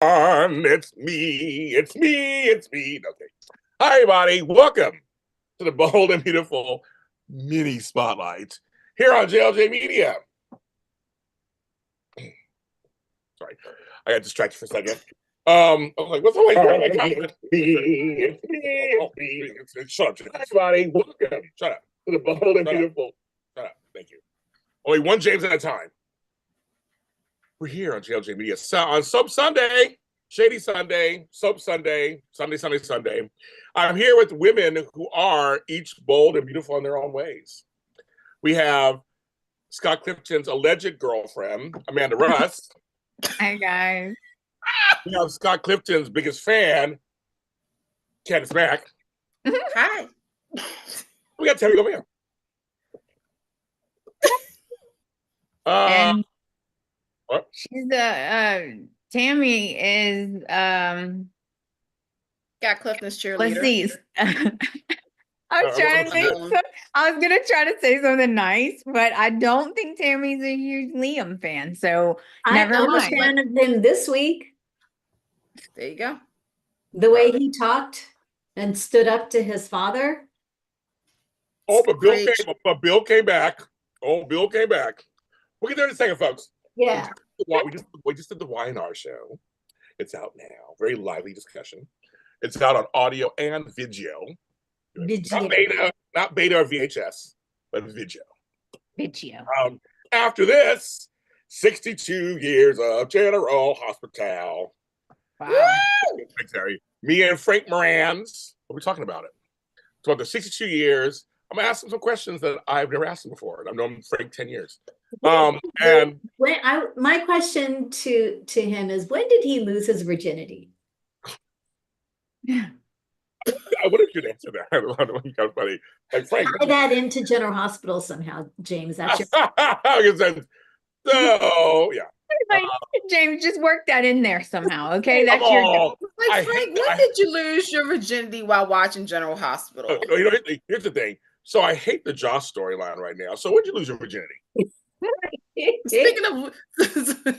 It's me. Okay. Hi, everybody. Welcome to the Bold and Beautiful Mini Spotlight here on JLJ Media. Sorry, I got distracted for a second. I was like, what's the Shut up, everybody. Welcome. Shut up. To the Bold and Beautiful. Shut up. Thank you. Only one James at a time. We're here on JLJ Media on Soap Sunday, Shady Sunday, Soap Sunday, Sunday. I'm here with women who are each bold and beautiful in their own ways. We have Scott Clifton's alleged girlfriend, Amanda Russ. Hi, guys. We have Scott Clifton's biggest fan, Candice Mack. Hi. We got Tami Goveia. And what? she's Tami is got Clifton's cheerleader. let's see. I was gonna try to say something nice, but I don't think Tammy's a huge Liam fan. So I'm a fan of him this week. There you go. The way he talked and stood up to his father. Oh, but Bill came back. Bill came back. We'll get there in a second, folks. Yeah. We just did the Y&R show. It's out now. Very lively discussion. It's out on audio and video. Not beta or VHS, but video. After this, 62 years of General Hospital. Wow. Me and Frank Morans, we'll be talking about it. It's about the 62 years. I'm going to ask him some questions that I've never asked him before. I've known Frank 10 years. And my question to him is, when did he lose his virginity? I would have should answer that. You got funny. Like Frank, tie that into General Hospital somehow, James. That's your so yeah. James, just work that in there somehow, okay? That's your like Frank. When did you lose your virginity while watching General Hospital? Here's the thing. So I hate the Josh storyline right now. So when did you lose your virginity? Speaking of, such a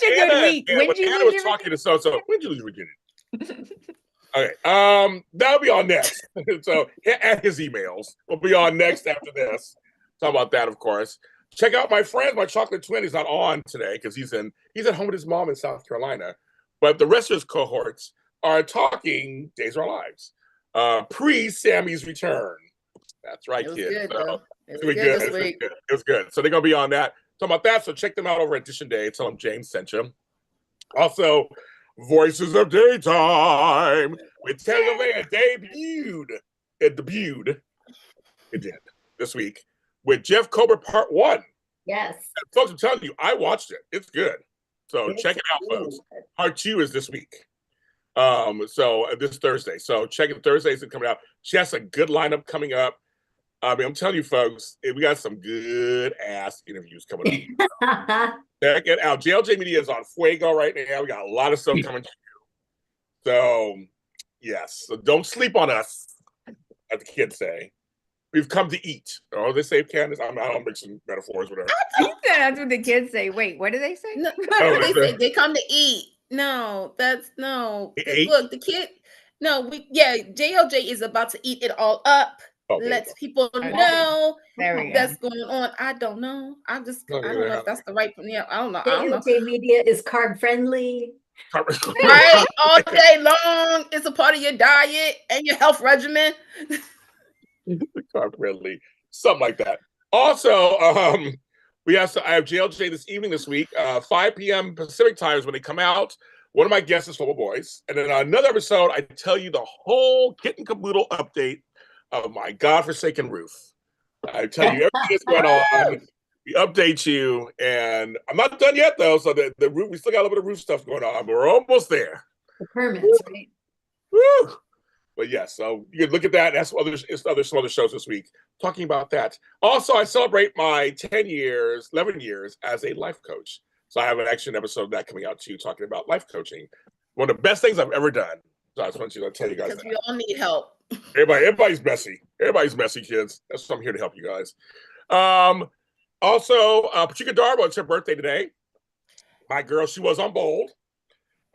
good week. When Anna was talking to so when did you lose your virginity? Okay, that'll be on next. So and his emails will be on next after this. Talk about that, of course. Check out my friend, my chocolate twin. He's not on today because he's at home with his mom in South Carolina. But the rest of his cohorts are talking Days of Our Lives. Pre-Sammy's return. That's right, kids. It was good. So they're gonna be on that. Talking about that. So check them out over at Edition Day. Tell them James sent you. Also, Voices of Daytime with Tami Goveia debuted. It did this week with Jeff Cobra Part 1. Yes. And folks, I'm telling you, I watched it. It's good. So check it out, folks. Part 2 is this week. So this Thursday. So check it Thursdays are coming out. She has a good lineup coming up. I mean, I'm telling you, folks, we got some good ass interviews coming up. Check it out. JLJ Media is on Fuego right now. We got a lot of stuff coming to you. So, yes. So don't sleep on us, as the kids say. We've come to eat. Oh, they say, Candice? I'm mixing metaphors, whatever. That's what the kids say. Wait, what do they say? No, they say they come to eat. No, that's no. Look, the kid. No, JLJ is about to eat it all up. Okay, lets people know that's going on. I don't know. I don't know if that's the right. Yeah, I don't know. JLJ Media is carb friendly. Right, all day long. It's a part of your diet and your health regimen. Carb friendly, something like that. Also, I have JLJ this evening this week, 5 p.m. Pacific times when they come out. One of my guests is Full Boys, and then another episode, I tell you the whole kit and caboodle update of my godforsaken roof. I tell you everything that's going on. We update you, and I'm not done yet though. So the roof, we still got a little bit of roof stuff going on, but we're almost there. The permits, right? Woo! But yes, so you can look at that. That's some other shows this week talking about that. Also, I celebrate my 11 years as a life coach. So I have an action episode of that coming out too, talking about life coaching. One of the best things I've ever done. So I just want to tell you guys because we all need help. Everybody's messy. Everybody's messy, kids. That's what I'm here to help you guys. Also, Patricia Darbo, it's her birthday today. my girl, she was on Bold.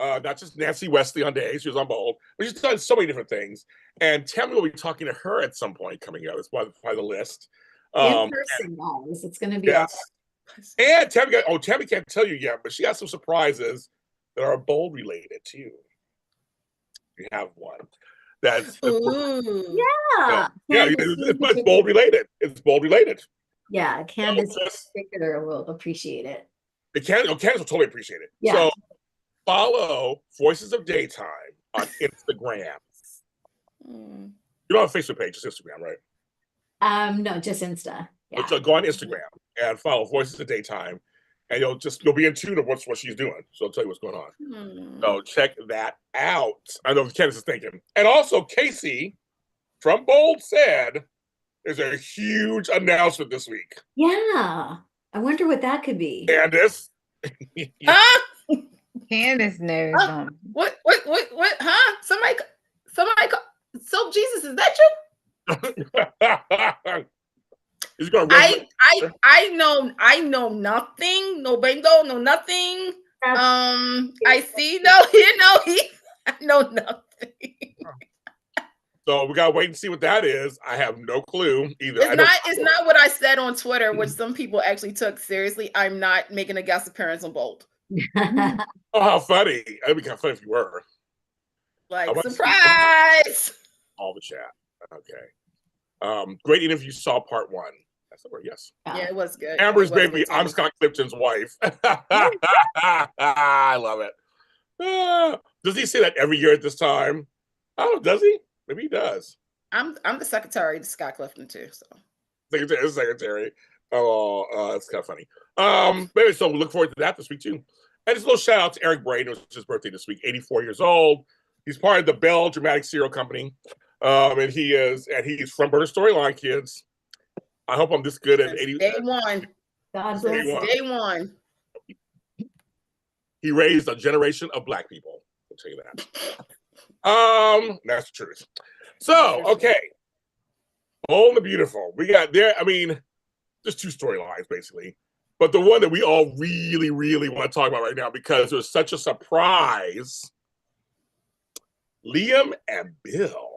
Not just Nancy Wesley on Days, she was on Bold, but she's done so many different things. And Tami will be talking to her at some point coming out. It's part of the list. In person, guys. It's going to be yes. And Tami can't tell you yet, but she got some surprises that are Bold related too. You have one. That's it's Bold related. It's Bold related. Yeah, Candice in particular will appreciate it. Candice will totally appreciate it. Yeah. So follow Voices of Daytime on Instagram. You don't have a Facebook page, just Instagram, right? No, just Insta. Yeah. So go on Instagram and follow Voices of Daytime, and you'll be in tune of what she's doing. So I'll tell you what's going on. So check that out. I know what Candice is thinking. And also Casey from Bold said there's a huge announcement this week. Yeah. I wonder what that could be. Candice. Candice knows. What? Huh? Somebody. So Jesus, is that you? I know nothing. No bingo, no nothing. I see I know nothing. So we gotta wait and see what that is. I have no clue either. It's not what I said on Twitter, which some people actually took seriously. I'm not making a guest appearance on Bold. Oh, how funny. That'd be kind of funny if you were. Like, surprise! All the chat. Okay. Great interview. Saw part 1. That's the word. Yes. Yeah, it was good. Amber's baby. I'm Scott Clifton's wife. I love it. Does he say that every year at this time? Oh, does he? Maybe he does. I'm the secretary to Scott Clifton too. So secretary. Oh, that's kind of funny. Maybe so we'll look forward to that this week too. And just a little shout out to Eric Braden, it was his birthday this week, 84 years old. He's part of the Bell Dramatic Serial Company. And he's from Burner Storyline, kids. I hope I'm this good at 80. Day one. Day one. He raised a generation of Black people. I'll tell you that. That's the truth. So, okay. Bold and Beautiful. We got there. I mean, there's 2 storylines basically, but the one that we all really, really want to talk about right now because it was such a surprise. Liam and Bill.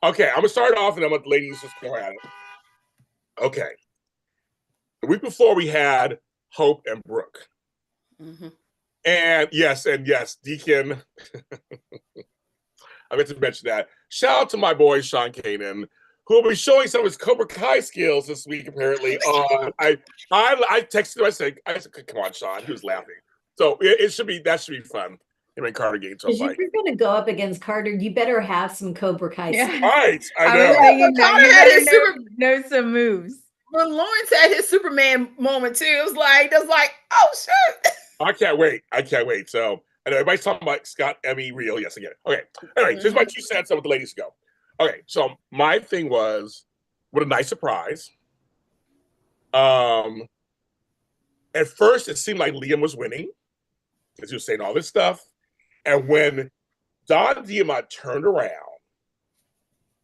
Okay, I'm gonna start off and I'm gonna let the ladies just go at it. Okay. The week before we had Hope and Brooke. Mm-hmm. And yes, Deacon. I meant to mention that. Shout out to my boy Sean Kanan, who will be showing some of his Cobra Kai skills this week, apparently. I texted him, I said, come on, Sean. He was laughing. So that should be fun. Him and Carter getting to a fight. If you're going to go up against Carter, you better have some Cobra Kai. Yeah. Right, I know. Carter had his know some moves. When Lawrence had his Superman moment too, it was like, oh shit. I can't wait. So, and everybody's talking about Scott, Emmy, Real. Yes, I get it. Okay. Anyway, here's my 2 cents on what the ladies go. Okay, so my thing was, what a nice surprise. At first, it seemed like Liam was winning, because he was saying all this stuff. And when Don Diamont turned around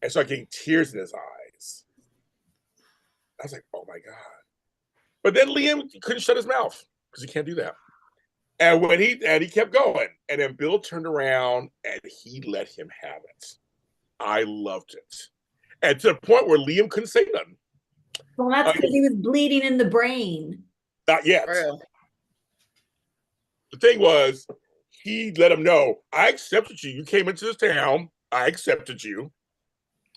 and started getting tears in his eyes, I was like, oh my God. But then Liam couldn't shut his mouth because he can't do that. And when he kept going, and then Bill turned around and he let him have it. I loved it. And to the point where Liam couldn't say nothing. Well, that's because he was bleeding in the brain. Not yet. The thing was, he let him know, I accepted you. You came into this town. I accepted you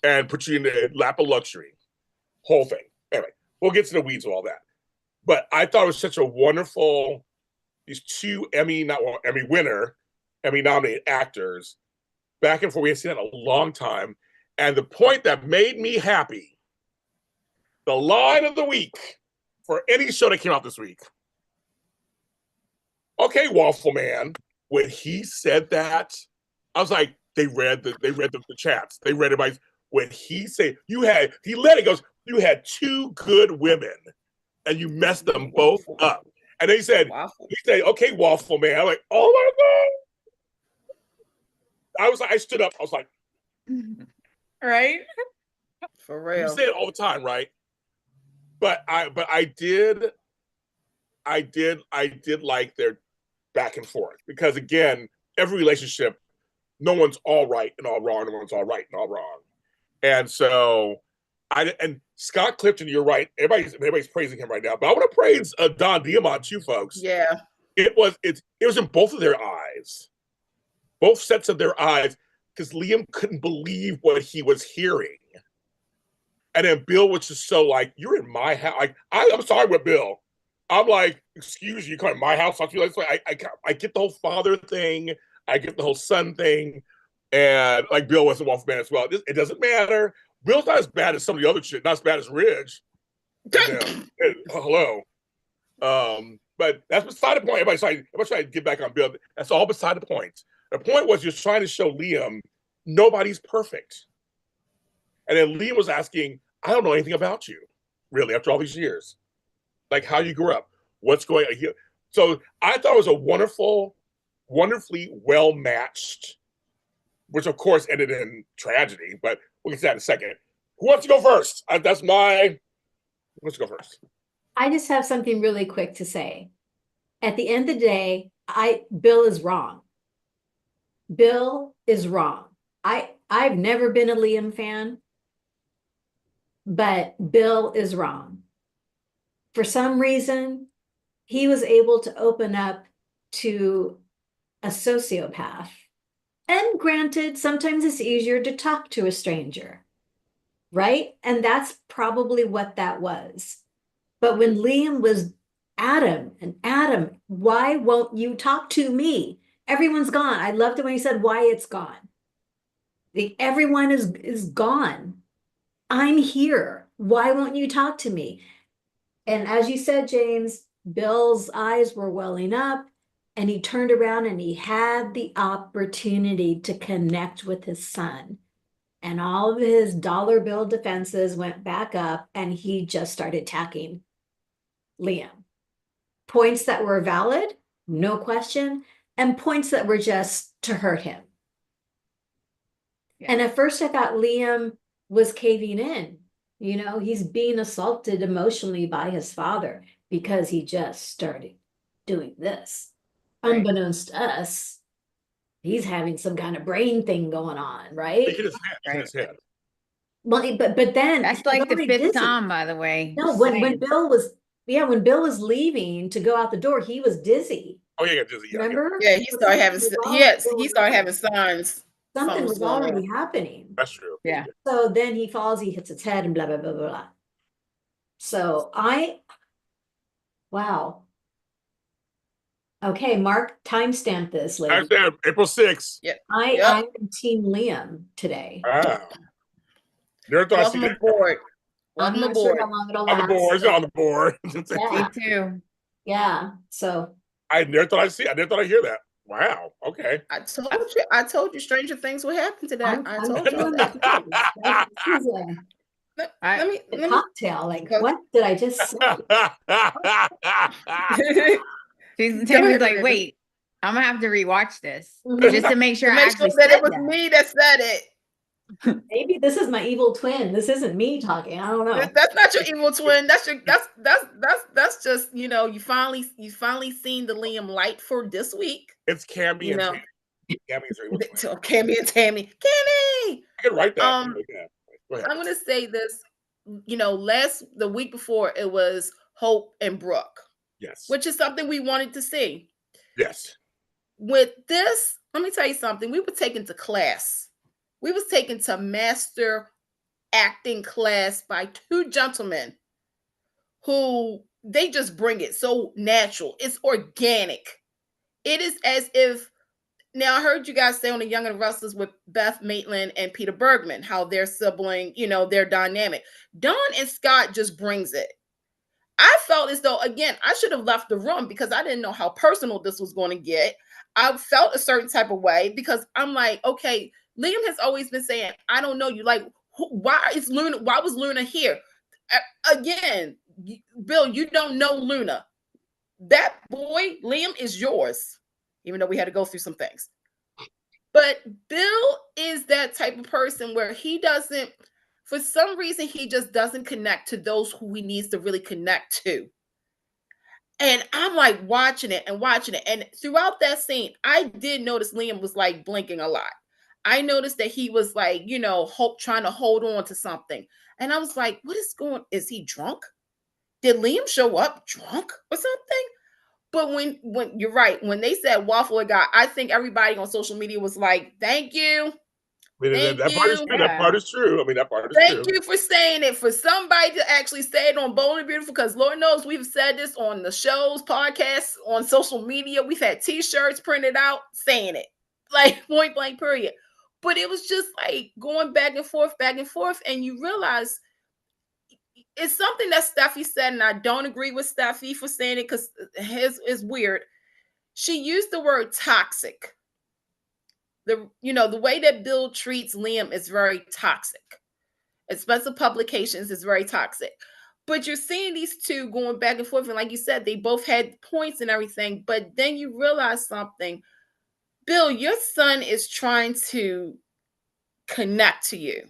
and put you in the lap of luxury. Whole thing. Anyway, we'll get to the weeds of all that. But I thought it was such a wonderful, these 2 Emmy-nominated actors, back and forth. We had seen that in a long time. And the point that made me happy, the line of the week for any show that came out this week. Okay, Waffle Man. When he said that, I was like, they read the chats. They read everybody's. When he said you had 2 good women, and you messed them both up. And he said, okay, Waffle Man. I'm like, oh my God. I stood up. I was like, right? For real. You say it all the time, right? But I I did like their back and forth because again, every relationship, no one's all right and all wrong, no one's all right and all wrong. And so and Scott Clifton, you're right. Everybody's praising him right now, but I want to praise Don Diamont too, folks. Yeah. It was in both of their eyes, both sets of their eyes, because Liam couldn't believe what he was hearing. And then Bill was just so like, you're in my house. Like, I'm sorry with Bill. I'm like, excuse you, come in my house. I get the whole father thing. I get the whole son thing. And like Bill was a wolf man as well. It doesn't matter. Bill's not as bad as some of the other shit. Not as bad as Ridge. Hello. But that's beside the point. Everybody's trying to get back on Bill. That's all beside the point. The point was you're trying to show Liam nobody's perfect. And then Liam was asking, I don't know anything about you, really, after all these years. Like how you grew up, what's going on here. So I thought it was a wonderfully well-matched, which of course ended in tragedy, but we'll get to that in a second. Who wants to go first? Who wants to go first? I just have something really quick to say. At the end of the day, Bill is wrong. Bill is wrong. I've never been a Liam fan, but Bill is wrong. For some reason, he was able to open up to a sociopath. And granted, sometimes it's easier to talk to a stranger, right? And that's probably what that was. But when Liam was Adam, why won't you talk to me? Everyone's gone. I loved it when he said, why it's gone. Everyone is gone. I'm here. Why won't you talk to me? And as you said, James, Bill's eyes were welling up and he turned around and he had the opportunity to connect with his son. And all of his dollar bill defenses went back up and he just started attacking Liam. Points that were valid, no question, and points that were just to hurt him. Yeah. And at first I thought Liam was caving in. You know, he's being assaulted emotionally by his father because he just started doing this. Right. Unbeknownst to us, he's having some kind of brain thing going on, right? His head. Well, but then that's like the fifth time, by the way. No, when Bill was leaving to go out the door, he was dizzy. Oh yeah, dizzy. Yeah, remember? Yeah, he started having signs. Something was already happening. That's true. Yeah. So then he falls, he hits his head, and blah blah blah blah blah. So wow. Okay, Mark, timestamp this, lady. April 6th. Yeah. I am Team Liam today. Wow. Welcome aboard. I'm not sure how long it'll last. On the board. Me too. Yeah. So I never thought I'd hear that. Wow. Okay. I told you stranger things would happen today. I told you. Let me cocktail. Like, what did I just say? Tami's like, wait, I'm gonna have to rewatch this just to make sure that it was me that said it. Maybe this is my evil twin. This isn't me talking. I don't know. That's not your evil twin. That's just, you know, you finally seen the Liam light for this week. It's Cammy and Tami. Cammy and Tami. Cammy! I can write that. I'm gonna say this, you know, the week before it was Hope and Brooke. Yes. Which is something we wanted to see. Yes. With this, let me tell you something. We were taken to class. We was taken to master acting class by two gentlemen who they just bring it so natural. It's organic. It is as if, now I heard you guys say on The Young and Restless with Beth Maitland and Peter Bergman, how their sibling, you know, their dynamic. Dawn and Scott just brings it. I felt as though, again, I should have left the room because I didn't know how personal this was going to get. I felt a certain type of way because I'm like, okay, Liam has always been saying, I don't know you. Like, why was Luna here? Again, Bill, you don't know Luna. That boy, Liam, is yours, even though we had to go through some things. But Bill is that type of person where he doesn't, for some reason, he just doesn't connect to those who he needs to really connect to. And I'm like watching it. And throughout that scene, I did notice Liam was like blinking a lot. I noticed that he was like, trying to hold on to something. And I was like, is he drunk? Did Liam show up drunk or something? But when you're right, when they said waffle guy, I think everybody on social media was like, thank you. That part is true. That part is true. I mean, that part is true. Thank you for saying it. For somebody to actually say it on Bold and Beautiful, because Lord knows we've said this on the shows, podcasts, on social media. We've had T-shirts printed out saying it, like point blank, period. But it was just like going back and forth, and you realize it's something that Steffi said, and I don't agree with Steffi for saying it because his is weird. She used the word toxic. The way that Bill treats Liam is very toxic. Expensive publications is very toxic. But you're seeing these two going back and forth, and like you said, they both had points and everything. But then you realize something. Bill, your son is trying to connect to you.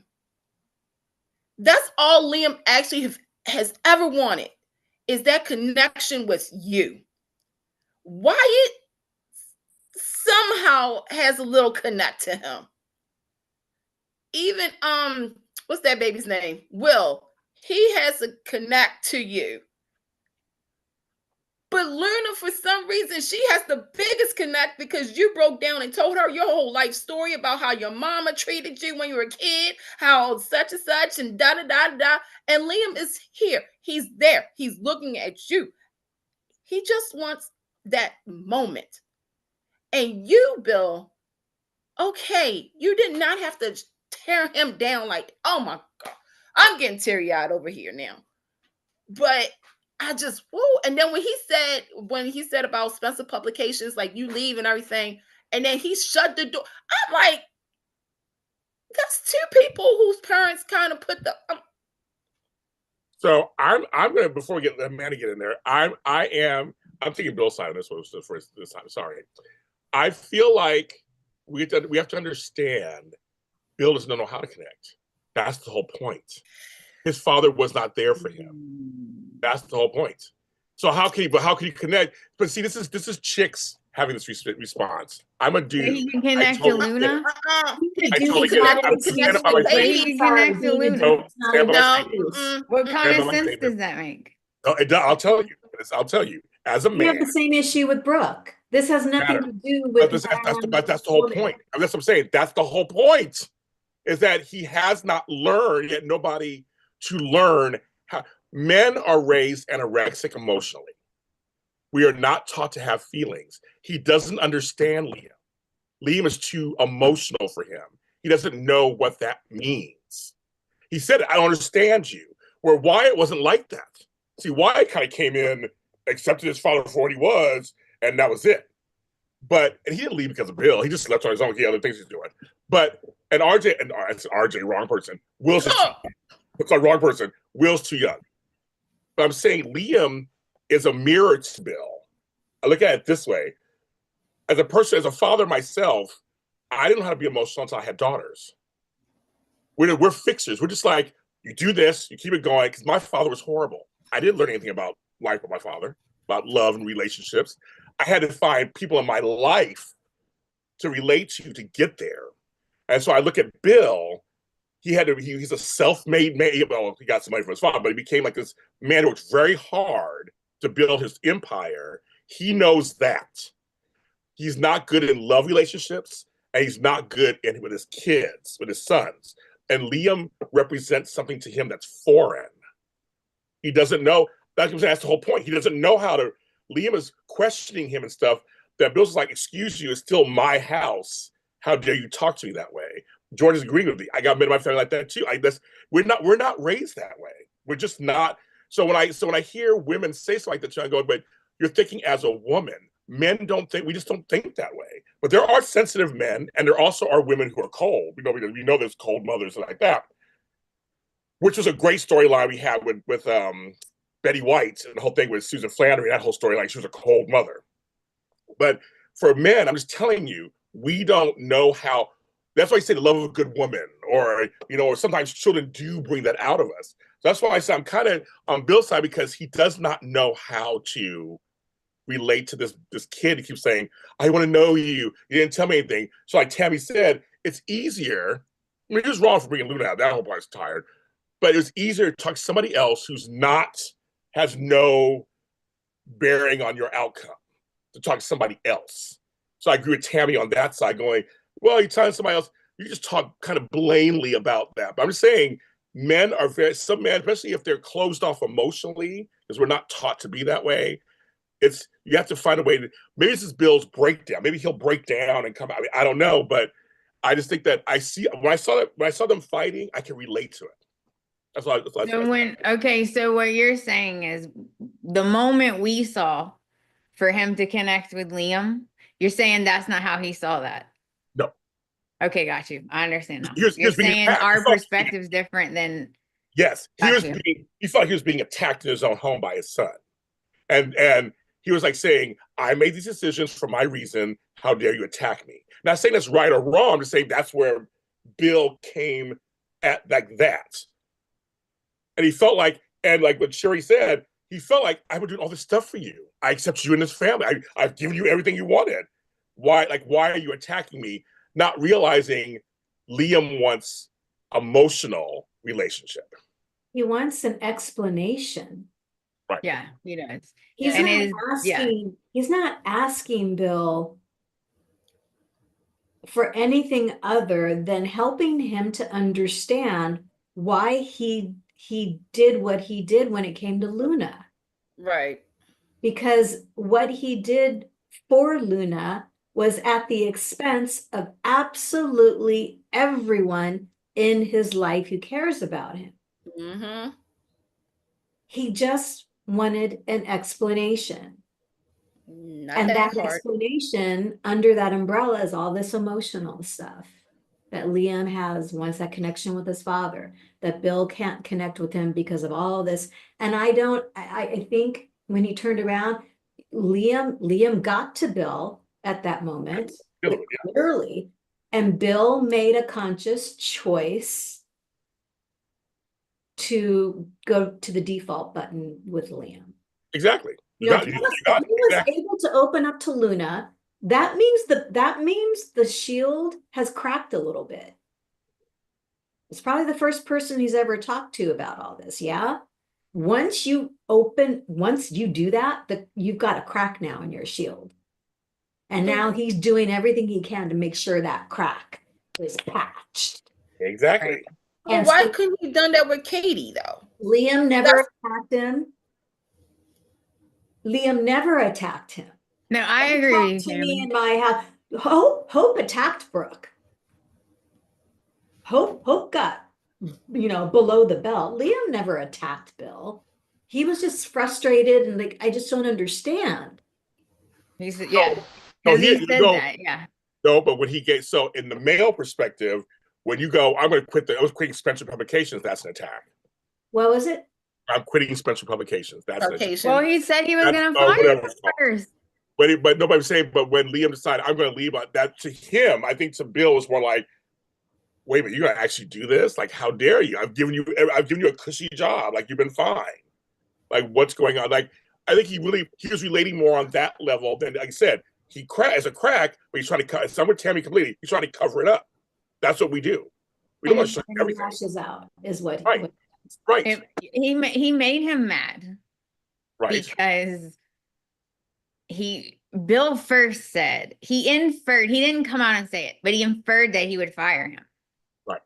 That's all Liam actually has ever wanted, is that connection with you. Wyatt somehow has a little connect to him. Even what's that baby's name? Will. He has a connect to you. But Luna, for some reason, she has the biggest connect because you broke down and told her your whole life story about how your mama treated you when you were a kid, how such and such, and da-da-da-da. And Liam is here. He's there. He's looking at you. He just wants that moment. And you, Bill, okay, you did not have to tear him down like, oh my God, I'm getting teary-eyed over here now. But I just, woo. And then when he said about Spencer Publications, like you leave and everything, and then he shut the door. I'm like, that's two people whose parents kind of put the. So I'm gonna, before we get Amanda get in there, I'm taking Bill's side on this one first this time. Sorry, I feel like we have to understand Bill doesn't know how to connect. That's the whole point. His father was not there for him. That's the whole point. So how can he connect? But see, this is chicks having this response. I'm a dude. He can connect to Luna. I totally get it. I'm standing by my He can connect to Luna. What kind of sense does that make? No, I'll tell you. I'll tell you. As a man, you have the same issue with Brooke. This has nothing to do with. That's the whole point. That's what I'm saying. That's the whole point. Is that he has not learned yet. Nobody to learn how men are raised anorexic emotionally. We are not taught to have feelings. He doesn't understand Liam. Liam is too emotional for him. He doesn't know what that means. He said, I don't understand you. Where Wyatt wasn't like that. See, Wyatt kind of came in, accepted his father for what he was, and that was it. And he didn't leave because of Bill. He just left on his own. He had other things he's doing. And RJ, wrong person. Will's wrong person. Will's too young. But I'm saying Liam is a mirror to Bill. I look at it this way. As a father myself, I didn't know how to be emotional until I had daughters. We're fixers. We're just like, you do this, you keep it going, because my father was horrible. I didn't learn anything about life with my father, about love and relationships. I had to find people in my life to relate to get there. And so I look at Bill. He's a self-made man. Well, he got some money from his father, but he became like this man who worked very hard to build his empire. He knows that. He's not good in love relationships, and he's not good with his kids, with his sons. And Liam represents something to him that's foreign. He doesn't know. That's the whole point. He doesn't know how to. Liam is questioning him and stuff. That Bill's like, excuse you, it's still my house. How dare you talk to me that way? George is agreeing with me. I got men in my family like that too. We're not raised that way. We're just not. So when I hear women say something like that, I go, but you're thinking as a woman. Men don't think. We just don't think that way. But there are sensitive men, and there also are women who are cold. We know there's cold mothers and like that, which was a great storyline we had with Betty White and the whole thing with Susan Flannery. That whole storyline, she was a cold mother. But for men, I'm just telling you, we don't know how. That's why I say the love of a good woman, or sometimes children do bring that out of us. So that's why I say I'm kind of on Bill's side, because he does not know how to relate to this kid who keeps saying, I want to know you. You didn't tell me anything. So like Tami said, it's easier. I mean, it was wrong for bringing Luna out. That whole part's tired. But it was easier to talk to somebody else who's not, has no bearing on your outcome, to talk to somebody else. So I agree with Tami on that side, going, well, you're telling somebody else, you just talk kind of blatantly about that. But I'm just saying, some men, especially if they're closed off emotionally, because we're not taught to be that way, you have to find a way to, maybe this is Bill's breakdown. Maybe he'll break down and come out. I mean, I don't know, but I just think that when I saw them fighting, I can relate to it. That's why. So what you're saying is the moment we saw for him to connect with Liam, you're saying that's not how he saw that. No. Okay, got you. I understand now. You're saying our perspective is different than. Yes, he felt he was being attacked in his own home by his son, and he was like saying, "I made these decisions for my reason. How dare you attack me?" Not saying that's right or wrong. I'm just saying that's where Bill came at like that, and he felt like, and like what Sherry said, he felt like, I've been doing all this stuff for you. I accept you in this family. I've given you everything you wanted. Why are you attacking me? Not realizing Liam wants emotional relationship. He wants an explanation. Right. Yeah, he does. He's not asking Bill for anything other than helping him to understand why he did what he did when it came to Luna. Right. Because what he did for Luna was at the expense of absolutely everyone in his life who cares about him. Mm-hmm. He just wanted an explanation. And that explanation under that umbrella is all this emotional stuff that Liam has, wants that connection with his father, that Bill can't connect with him because of all this. And I think when he turned around, Liam got to Bill at that moment, clearly, and Bill made a conscious choice to go to the default button with Liam. Exactly. He was able to open up to Luna. That means the shield has cracked a little bit. It's probably the first person he's ever talked to about all this. Yeah. Once you do that, you've got a crack now in your shield. And now he's doing everything he can to make sure that crack is patched. Exactly. Well, why couldn't he done that with Katie though? Liam never attacked him. Liam never attacked him. No, I agree. To me in my house, Hope attacked Brooke. Hope got, below the belt. Liam never attacked Bill. He was just frustrated and like, I just don't understand. He said that, yeah. No, but when so in the male perspective, when you go, I was quitting Spencer Publications, that's an attack. What was it? I'm quitting Spencer Publications. That's an attack. Well, he said he was going to fire first. But nobody was saying, but when Liam decided I'm going to leave, that to him, I think to Bill was more like, wait a minute, you're going to actually do this? Like, how dare you? I've given you a cushy job. Like, you've been fine. Like, what's going on? Like, I think he was relating more on that level than, like I said, he as a crack, but he's trying to cut. Some with Tami completely. He's trying to cover it up. That's what we do. We don't want to show everything. Lashes out is what. Right. He made him mad. Right. Because Bill first said, he inferred, he didn't come out and say it, but he inferred that he would fire him. Right.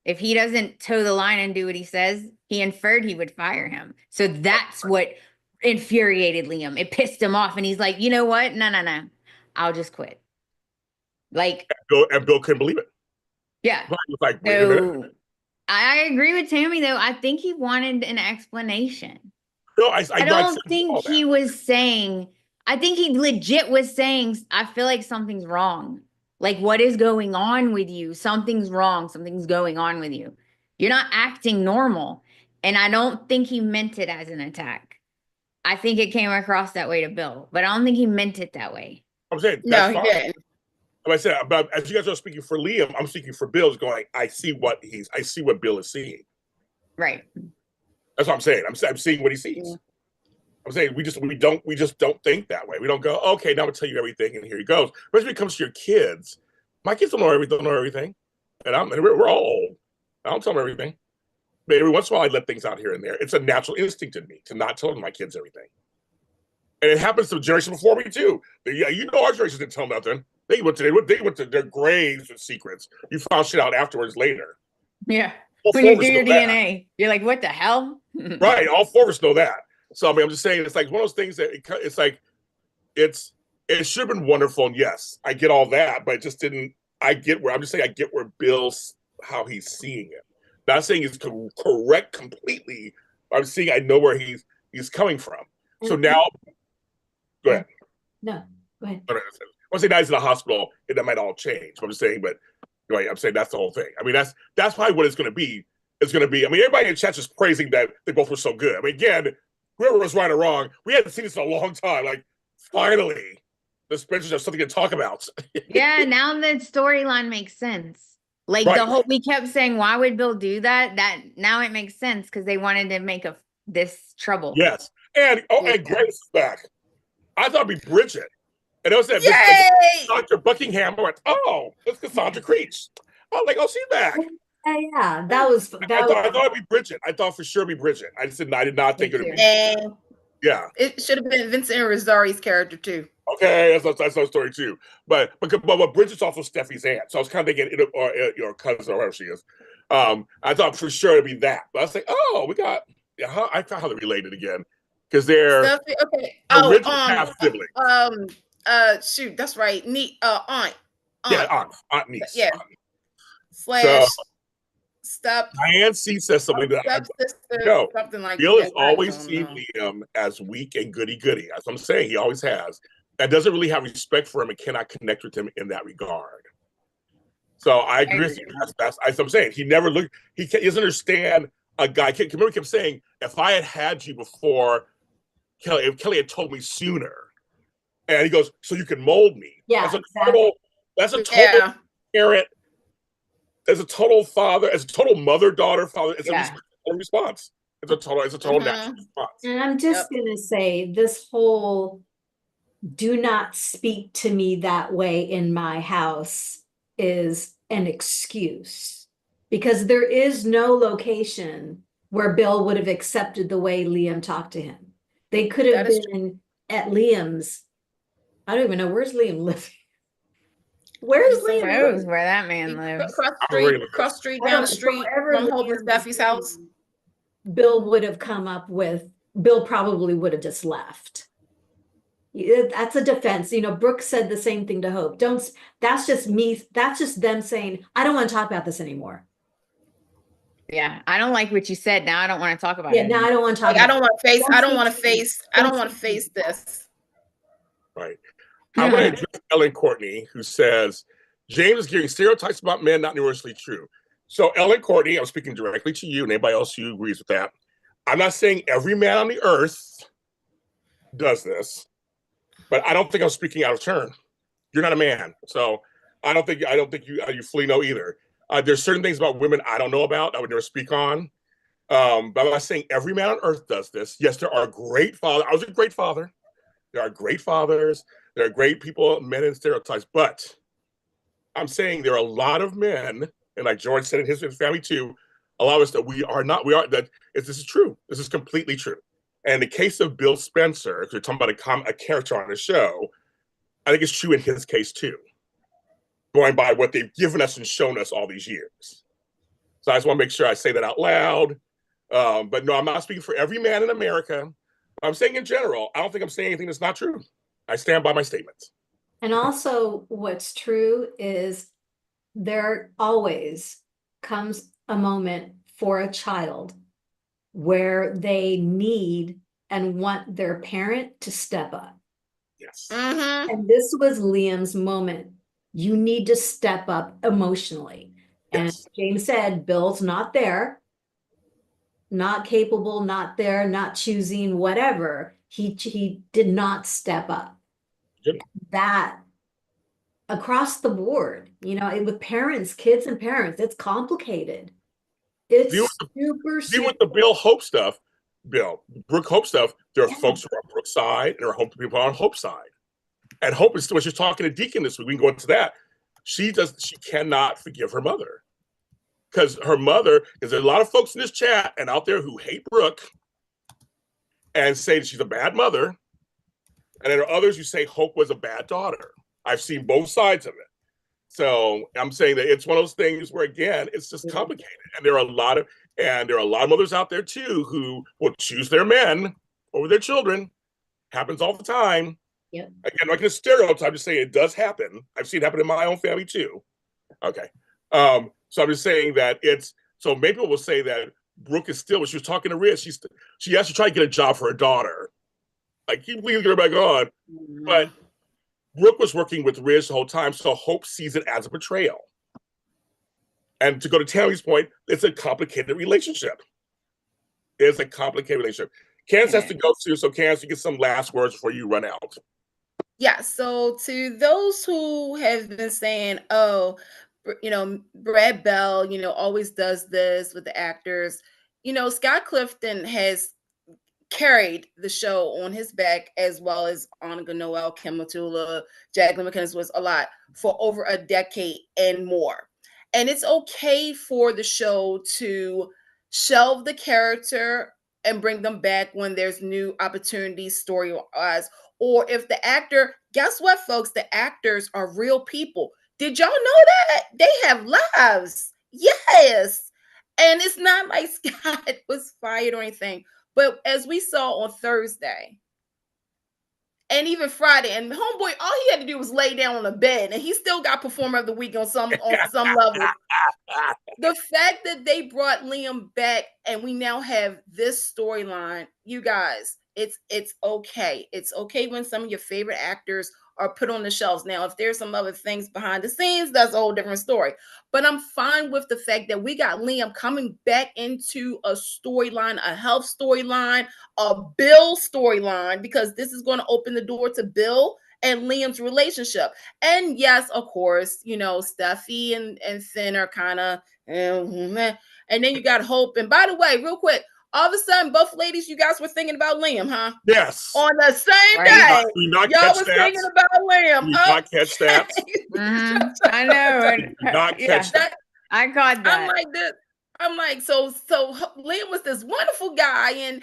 If he doesn't toe the line and do what he says, he inferred he would fire him. So that's what infuriated Liam. It pissed him off. And he's like, you know what? No. I'll just quit. Like. And Bill couldn't believe it. Yeah. Like, so I agree with Tami, though. I think he wanted an explanation. No, I don't think he was saying, I think he legit was saying, I feel like something's wrong. Like, what is going on with you? Something's wrong. Something's going on with you. You're not acting normal. And I don't think he meant it as an attack. I think it came across that way to Bill, but I don't think he meant it that way. I'm saying no, he didn't. Like I said, but as you guys are speaking for Liam, I'm speaking for Bill. Going, I see what Bill is seeing. Right. That's what I'm saying. I'm seeing what he sees. I'm saying we just don't think that way. We don't go, okay, now I'm gonna tell you everything, and here he goes. Especially when it comes to your kids. My kids don't know everything, and we're all old. I don't tell them everything, but every once in a while I let things out here and there. It's a natural instinct in me to not tell my kids everything, and it happens to the generation before me too. Yeah, our generation didn't tell them nothing. They went to their graves with secrets. You found shit out afterwards later. Yeah. When you do your DNA, you're like, what the hell? Right. All four of us know that. So, I mean, I'm just saying, it's like one of those things that it's like, it should have been wonderful. And yes, I get all that, but it just didn't, I get where Bill's, how he's seeing it. Not saying it's correct completely. I'm saying I know where he's coming from. So now, go ahead. No, go ahead. Once he dies in the hospital, that might all change. I'm just saying, but right, I'm saying that's the whole thing. I mean, that's probably what it's going to be. It's going to be. I mean, everybody in chat is praising that they both were so good. I mean, again, whoever was right or wrong, we hadn't seen this in a long time. Like, finally, the Spencers have something to talk about. Yeah, now the storyline makes sense. Like we kept saying, why would Bill do that? That now it makes sense because they wanted to make this trouble. Yes, and Grace is back. I thought it'd be Bridget. And it was that Dr. Buckingham. I went, oh, it's Cassandra Creech. I was like, oh, she's back. Yeah, I thought it'd be Bridget. I thought for sure it'd be Bridget. I did not think it'd be. Yeah. It should have been Vincent Rossari's character too. Okay, that's a story too. But Bridget's also Steffi's aunt, so I was kind of thinking, or cousin, or whatever she is. I thought for sure it'd be that. But I was like, oh, we got. Yeah, I found how they related again because they're original half sibling. Shoot, that's right. Aunt. Yeah, aunt niece. Yeah. So, step. Diane C says something that something like Bill has always seen Liam as weak and goody. That's what I'm saying. He always has. And doesn't really have respect for him and cannot connect with him in that regard. So I agree with you. That's what I'm saying. He never looked. He doesn't understand a guy. Remember, he kept saying, "If I had you before Kelly, if Kelly had told me sooner." And he goes, "So you can mold me." Yeah, that's a total parent. As a total father, as a total mother-daughter father, it's a response. It's a total natural response. And I'm just gonna say, this whole "do not speak to me that way in my house" is an excuse, because there is no location where Bill would have accepted the way Liam talked to him. They could have been at Liam's. I don't even know, where's Liam living? Where's Liam? Who knows where that man lives? Cross street, down the street from Hope and Steffi's house. Bill would have come up with. Bill probably would have just left. That's a defense. Brooke said the same thing to Hope. That's just me. That's just them saying, I don't want to talk about this anymore. Yeah, I don't like what you said. Now I don't want to talk about it. Yeah, now I don't want to talk. I don't want to face this. Right. I want to address Ellen Courtney, who says James is giving stereotypes about men not universally true. So Ellen Courtney, I'm speaking directly to you and anybody else who agrees with that. I'm not saying every man on the earth does this, but I don't think I'm speaking out of turn. You're not a man, so I don't think you fully know either. There's certain things about women I don't know about. I would never speak on. But I'm not saying every man on earth does this. Yes, there are great fathers. I was a great father. There are great fathers. There are great people, men in stereotypes. But I'm saying there are a lot of men, and like George said in his family too, a lot of us that this is true. This is completely true. And in the case of Bill Spencer, if you're talking about a character on the show, I think it's true in his case too, going by what they've given us and shown us all these years. So I just want to make sure I say that out loud. But no, I'm not speaking for every man in America. I'm saying in general, I don't think I'm saying anything that's not true. I stand by my statements. And also what's true is there always comes a moment for a child where they need and want their parent to step up. Yes. Mm-hmm. And this was Liam's moment. You need to step up emotionally. Yes. And James said, Bill's not there, not capable, not there, not choosing, whatever. He did not step up. Yep. That across the board, with parents, kids and parents, it's complicated. It's super with the Bill Hope stuff. Brooke Hope stuff, there are folks who are on Brooke's side, and there are people on Hope's side. And Hope is when she's talking to Deacon this week, we can go into that. She cannot forgive her mother. Because her mother, because there's a lot of folks in this chat and out there who hate Brooke and say that she's a bad mother. And there are others who say Hope was a bad daughter. I've seen both sides of it. So I'm saying that it's one of those things where, again, it's just complicated. And there are a lot of mothers out there too who will choose their men over their children. Happens all the time. Yep. Again, I'm not going to stereotype, I'm just saying it does happen. I've seen it happen in my own family too. Okay. So I'm just saying that so maybe people will say that Brooke is still, when she was talking to Riz, she actually tried to get a job for her daughter. Like, keep leaving her back on. Mm-hmm. But Brooke was working with Riz the whole time, so Hope sees it as a betrayal. And to go to Tami's point, it's a complicated relationship. It's a complicated relationship. Candice has to go too, so Candice, you get some last words before you run out. Yeah, so to those who have been saying, Brad Bell, always does this with the actors. Scott Clifton has carried the show on his back, as well as Onika Noel, Kim Matula, Jacqueline McInnes was a lot for over a decade and more. And it's okay for the show to shelve the character and bring them back when there's new opportunities story-wise. Or if the actor, guess what, folks? The actors are real people. Did y'all know that? They have lives. Yes. And it's not like Scott was fired or anything. But as we saw on Thursday and even Friday, and homeboy, all he had to do was lay down on a bed, and he still got Performer of the Week on some level. The fact that they brought Liam back and we now have this storyline, you guys, it's okay. It's okay when some of your favorite actors are put on the shelves. Now, if there's some other things behind the scenes, that's a whole different story. But I'm fine with the fact that we got Liam coming back into a storyline, a health storyline, a Bill storyline, because this is going to open the door to Bill and Liam's relationship. And yes, of course, Steffi and Finn are kind of, and then you got Hope. And by the way, real quick, all of a sudden, both ladies, you guys were thinking about Liam, huh? Yes. On the same day, y'all was thinking about Liam. You not catch that? Mm-hmm. I know. Not catch that. I caught that. I'm like this. I'm like, so Liam was this wonderful guy, and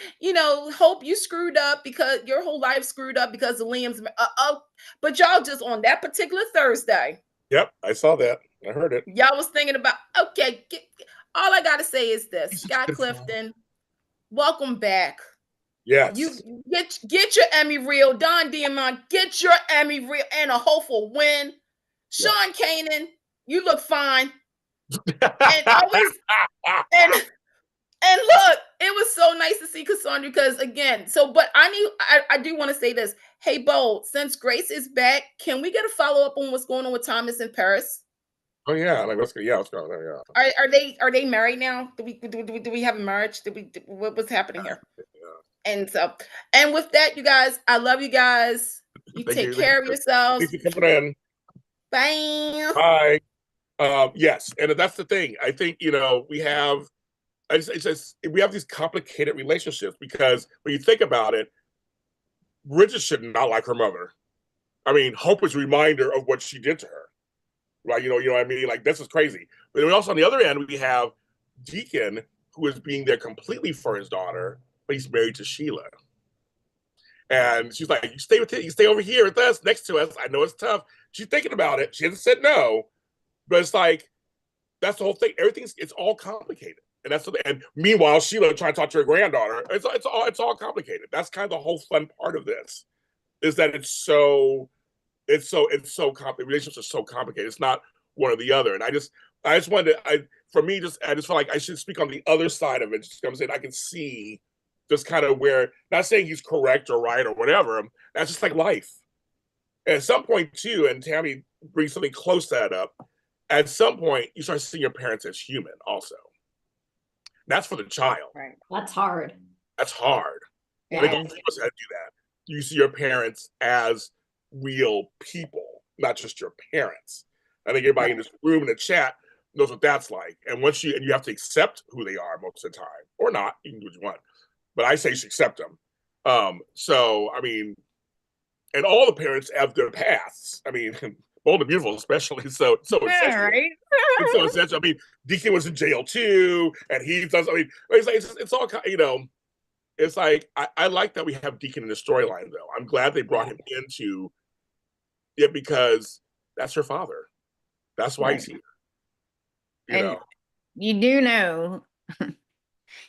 Hope, you screwed up because your whole life screwed up because of Liam's. But y'all just on that particular Thursday. Yep, I saw that. I heard it. Y'all was thinking about all I gotta say is this: Scott Clifton, welcome back. Yes. You get your Emmy reel. Don Diamond, get your Emmy reel and a hopeful win. Sean Kanan, you look fine. And always and look, it was so nice to see Cassandra because again, but I do want to say this. Hey, Bo, since Grace is back, can we get a follow-up on what's going on with Thomas and Paris? Oh yeah, what's going on? Yeah. Are they married now? Do we have a marriage? What's happening here? Yeah. And with that, you guys, I love you guys. You take care of yourselves. Thank you for coming in. Bye. Bye. Yes, and that's the thing. I think we have these complicated relationships because when you think about it, Bridget should not like her mother. I mean, Hope is a reminder of what she did to her. Right? You know what I mean? Like, this is crazy. But then also on the other end, we have Deacon, who is being there completely for his daughter, but he's married to Sheila. And she's like, you stay over here with us, next to us. I know it's tough. She's thinking about it. She hasn't said no. But it's like, that's the whole thing. It's all complicated. And meanwhile, Sheila trying to talk to her granddaughter. It's all complicated. That's kind of the whole fun part of this, is that it's so complicated. Relationships are so complicated. It's not one or the other. And I just wanted to, I just felt like I should speak on the other side of it. Just I'm saying I can see just kind of where, not saying he's correct or right or whatever. That's just like life. And at some point too, and Tami brings something close to that up. At some point, you start seeing your parents as human also. That's for the child. Right. That's hard. That's hard. Yeah. I think all of us had to do that. You see your parents as real people, not just your parents. I think everybody in this room in the chat knows what that's like. And you have to accept who they are most of the time, or not. You can do what you want. but I say you should accept him. So I mean, and all the parents have their paths. I mean, Bold and Beautiful especially. So essential. Right? It's so essential. I mean, Deacon was in jail too, and he does. I mean, it's all you know. It's like I like that we have Deacon in the storyline, though. I'm glad they brought him into it because that's her father. That's why he's here. You do know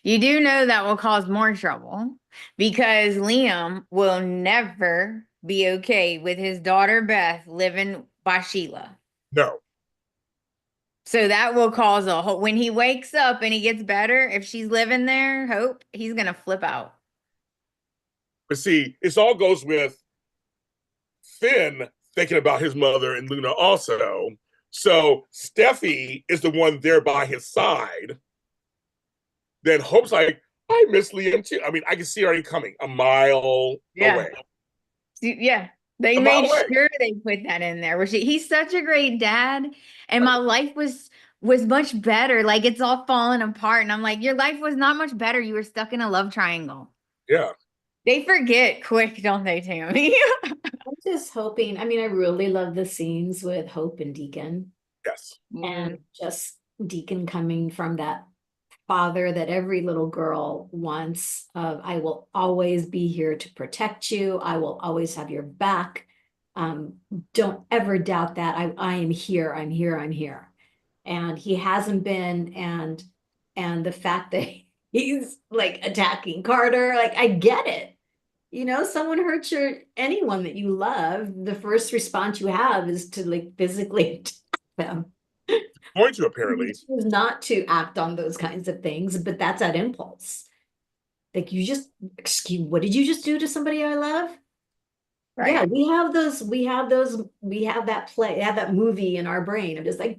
that will cause more trouble because Liam will never be okay with his daughter Beth living by Sheila. No. So that will cause a whole, when he wakes up and he gets better, if she's living there, Hope, he's going to flip out. But see, it all goes with Finn thinking about his mother and Luna also. So Steffi is the one there by his side. Then Hope's like, I miss Liam too. I mean, I can see her already coming a mile away. Yeah. They made sure they put that in there. He's such a great dad. And my life was much better. Like, it's all falling apart. And I'm like, your life was not much better. You were stuck in a love triangle. Yeah. They forget quick, don't they, Tami? I'm just hoping. I mean, I really love the scenes with Hope and Deacon. Yes. And just Deacon coming from that father that every little girl wants of, I will always be here to protect you. I will always have your back. Don't ever doubt that. I am here. I'm here. I'm here. And he hasn't been. And the fact that he's like attacking Carter, like, I get it. You know, someone hurts anyone that you love, the first response you have is to like physically attack them. Going to apparently not to act on those kinds of things, but that's that impulse. Like, you just, what did you just do to somebody I love? Right. Yeah, we have that movie in our brain of just like,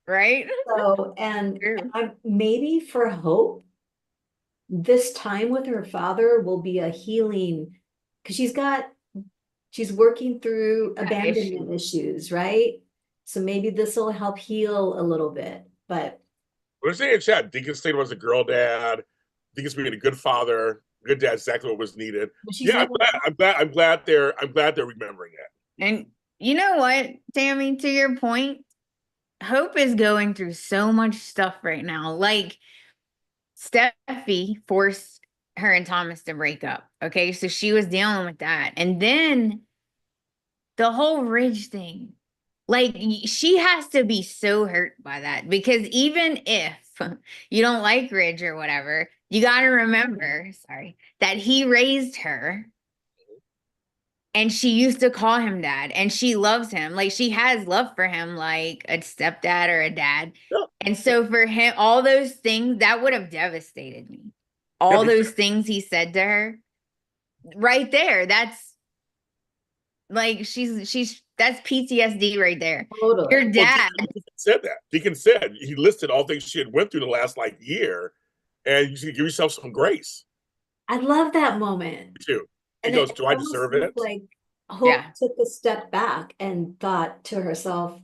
right. So, and maybe for Hope, this time with her father will be a healing, because she's working through abandonment issues, right? So maybe this will help heal a little bit. But we're saying in chat, Deacon Slade was a girl dad. Deacon's being a good father, good dad, exactly what was needed. Yeah, I'm glad they're remembering it. And you know what, Tami, to your point, Hope is going through so much stuff right now. Like, Steffi forced her and Thomas to break up. Okay, so she was dealing with that. And then the whole Ridge thing. Like, she has to be so hurt by that, because even if you don't like Ridge or whatever, you got to remember, that he raised her and she used to call him dad and she loves him. Like, she has love for him, like a stepdad or a dad. Yeah. And so for him, all those things, that would have devastated me. All those things he said to her right there. That's like, that's PTSD right there. Totally. Your dad said that. Deacon said, he listed all things she had went through the last year, and you should give yourself some grace. I love that moment. Me too. He goes, do I deserve it? Like, Hope took a step back and thought to herself,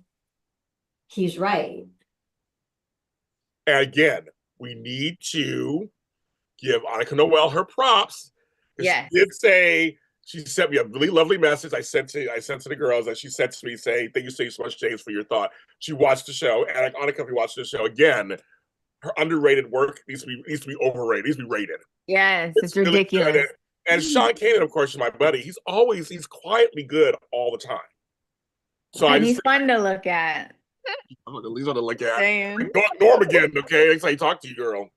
he's right. And again, we need to give Annika Noel her props. Yeah. She did say, she sent me a really lovely message. I sent to the girls, and she said to me, saying, thank you so much, James, for your thought. She watched the show, and Annika, if you watch the show again, her underrated work needs to be overrated. Needs to be rated. Yes, it's ridiculous. Really, and Sean Kanan, of course, is my buddy. He's quietly good all the time. So he's fun to look at. I'm at least on to look at. Norm again, okay? Next time you talk to you, girl.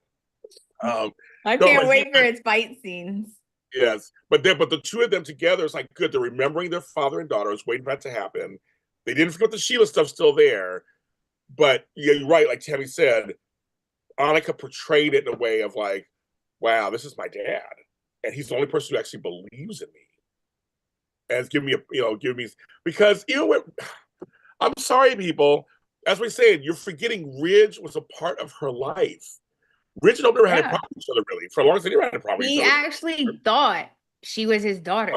I can't wait for his fight scenes. Yes, but the two of them together is like good. They're remembering their father and daughter. It's waiting for that to happen. They didn't forget the Sheila stuff still there, but yeah, you're right. Like Tami said, Annika portrayed it in a way of like, wow, this is my dad, and he's the only person who actually believes in me, and it's giving me because I'm sorry, people. As we said, you're forgetting Ridge was a part of her life. Ridge and Hope never had a problem with each other, really. For as long as they never had a problem with each other. He actually thought she was his daughter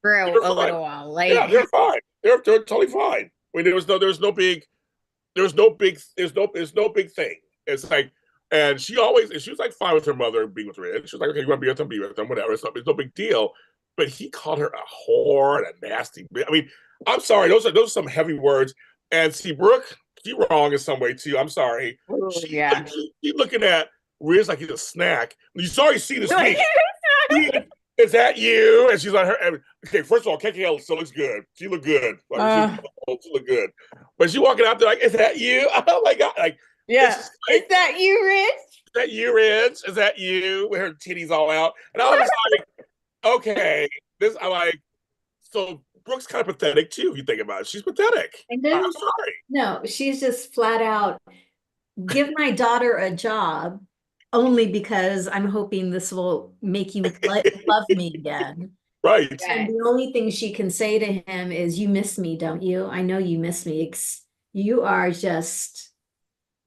for a little while. Like, yeah, they're fine. They're totally fine. I mean, there's no big thing. It's like, And she was like fine with her mother being with Ridge. She was like, okay, you want to be with them, whatever. It's no big deal. But he called her a whore and a nasty bitch. I mean, I'm sorry, those are some heavy words. And see, Brooke, she wrong in some way too. I'm sorry. She's looking at Riz like he's a snack. You already see this week. Is that you? And she's like, okay, first of all, KKL still looks good. She looked good. She looked good. But she walking out there like, is that you? Oh my God. Like, yeah. Is that you, Riz? Is that you, Riz? Is that you? With her titties all out. And I was like, okay. I'm like, so Brooke's kind of pathetic too, if you think about it. She's pathetic. And then, I'm sorry. No, she's just flat out, give my daughter a job only because I'm hoping this will make you love me again. Right. And the only thing she can say to him is, you miss me, don't you? I know you miss me. You are just,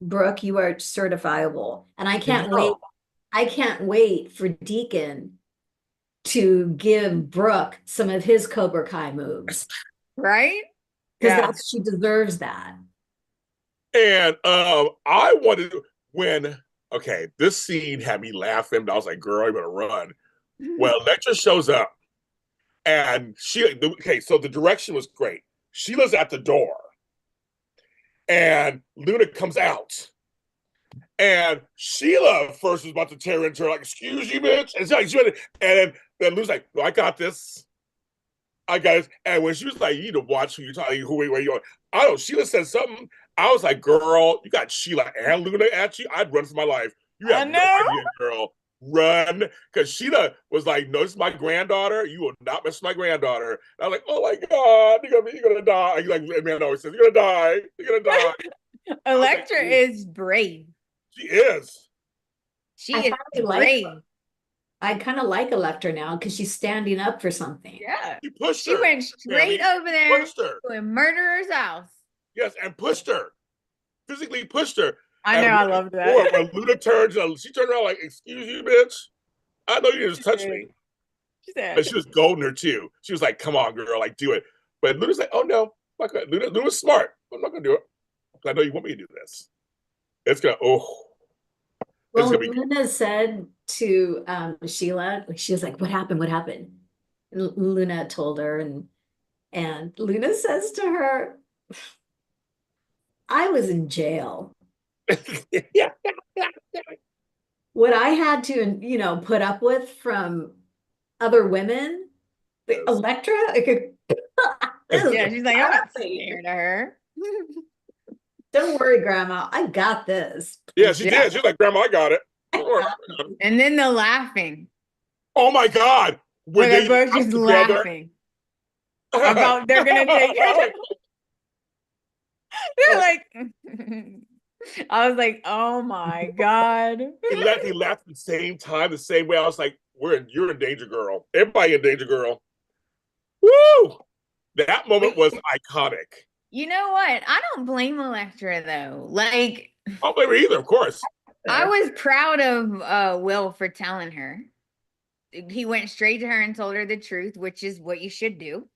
Brooke, you are certifiable. And I can't wait. I can't wait for Deacon to give Brooke some of his Cobra Kai moves. Right? Because she deserves that. And I wanted this scene had me laughing, but I was like, girl, you better run. Well, Lecter shows up and so the direction was great. Sheila's at the door and Luna comes out. And Sheila first was about to tear into her, like, excuse you, bitch. And then Luna's like, no, I got this. I got it. And when she was like, you need to watch who you're talking, where you are. I don't know, Sheila said something. I was like, girl, you got Sheila and Luna at you. I'd run for my life. You have no idea, girl. Run. Because Sheila was like, no, this is my granddaughter. You will not mess with my granddaughter. And I was like, oh my God, you're gonna die. Like man always says, you're gonna die. You're gonna die. Electra is brave. She is. She is brave. I kind of like Electra now because she's standing up for something. Yeah. She went straight over there to a murderer's house. Yes, and pushed her. Physically pushed her. I know, I loved that. When Luna she turned around like, excuse you, bitch. I know you just touched me. She said. But she was goading her too. She was like, come on, girl, like, do it. But Luna's like, oh no. Luna's smart. I'm not going to do it. I know you want me to do this. It's going to, Well, Luna said to Sheila, she was like, what happened? What happened? And Luna told her, and Luna says to her, I was in jail. What I had to, put up with from other women, Electra, she's like, I'm not scared of her. Don't worry, Grandma, I got this. Yeah, she did. She's like, Grandma, I got it. And then the laughing. Oh my God. When they're both just laughing about they're gonna take it. They're like, I was like, oh my God. He laughed at the same time, the same way. I was like, you're in danger, girl. Everybody in danger, girl. Woo! That moment was iconic. You know what? I don't blame Electra though. Like, I don't blame her either, of course. I was proud of Will for telling her. He went straight to her and told her the truth, which is what you should do.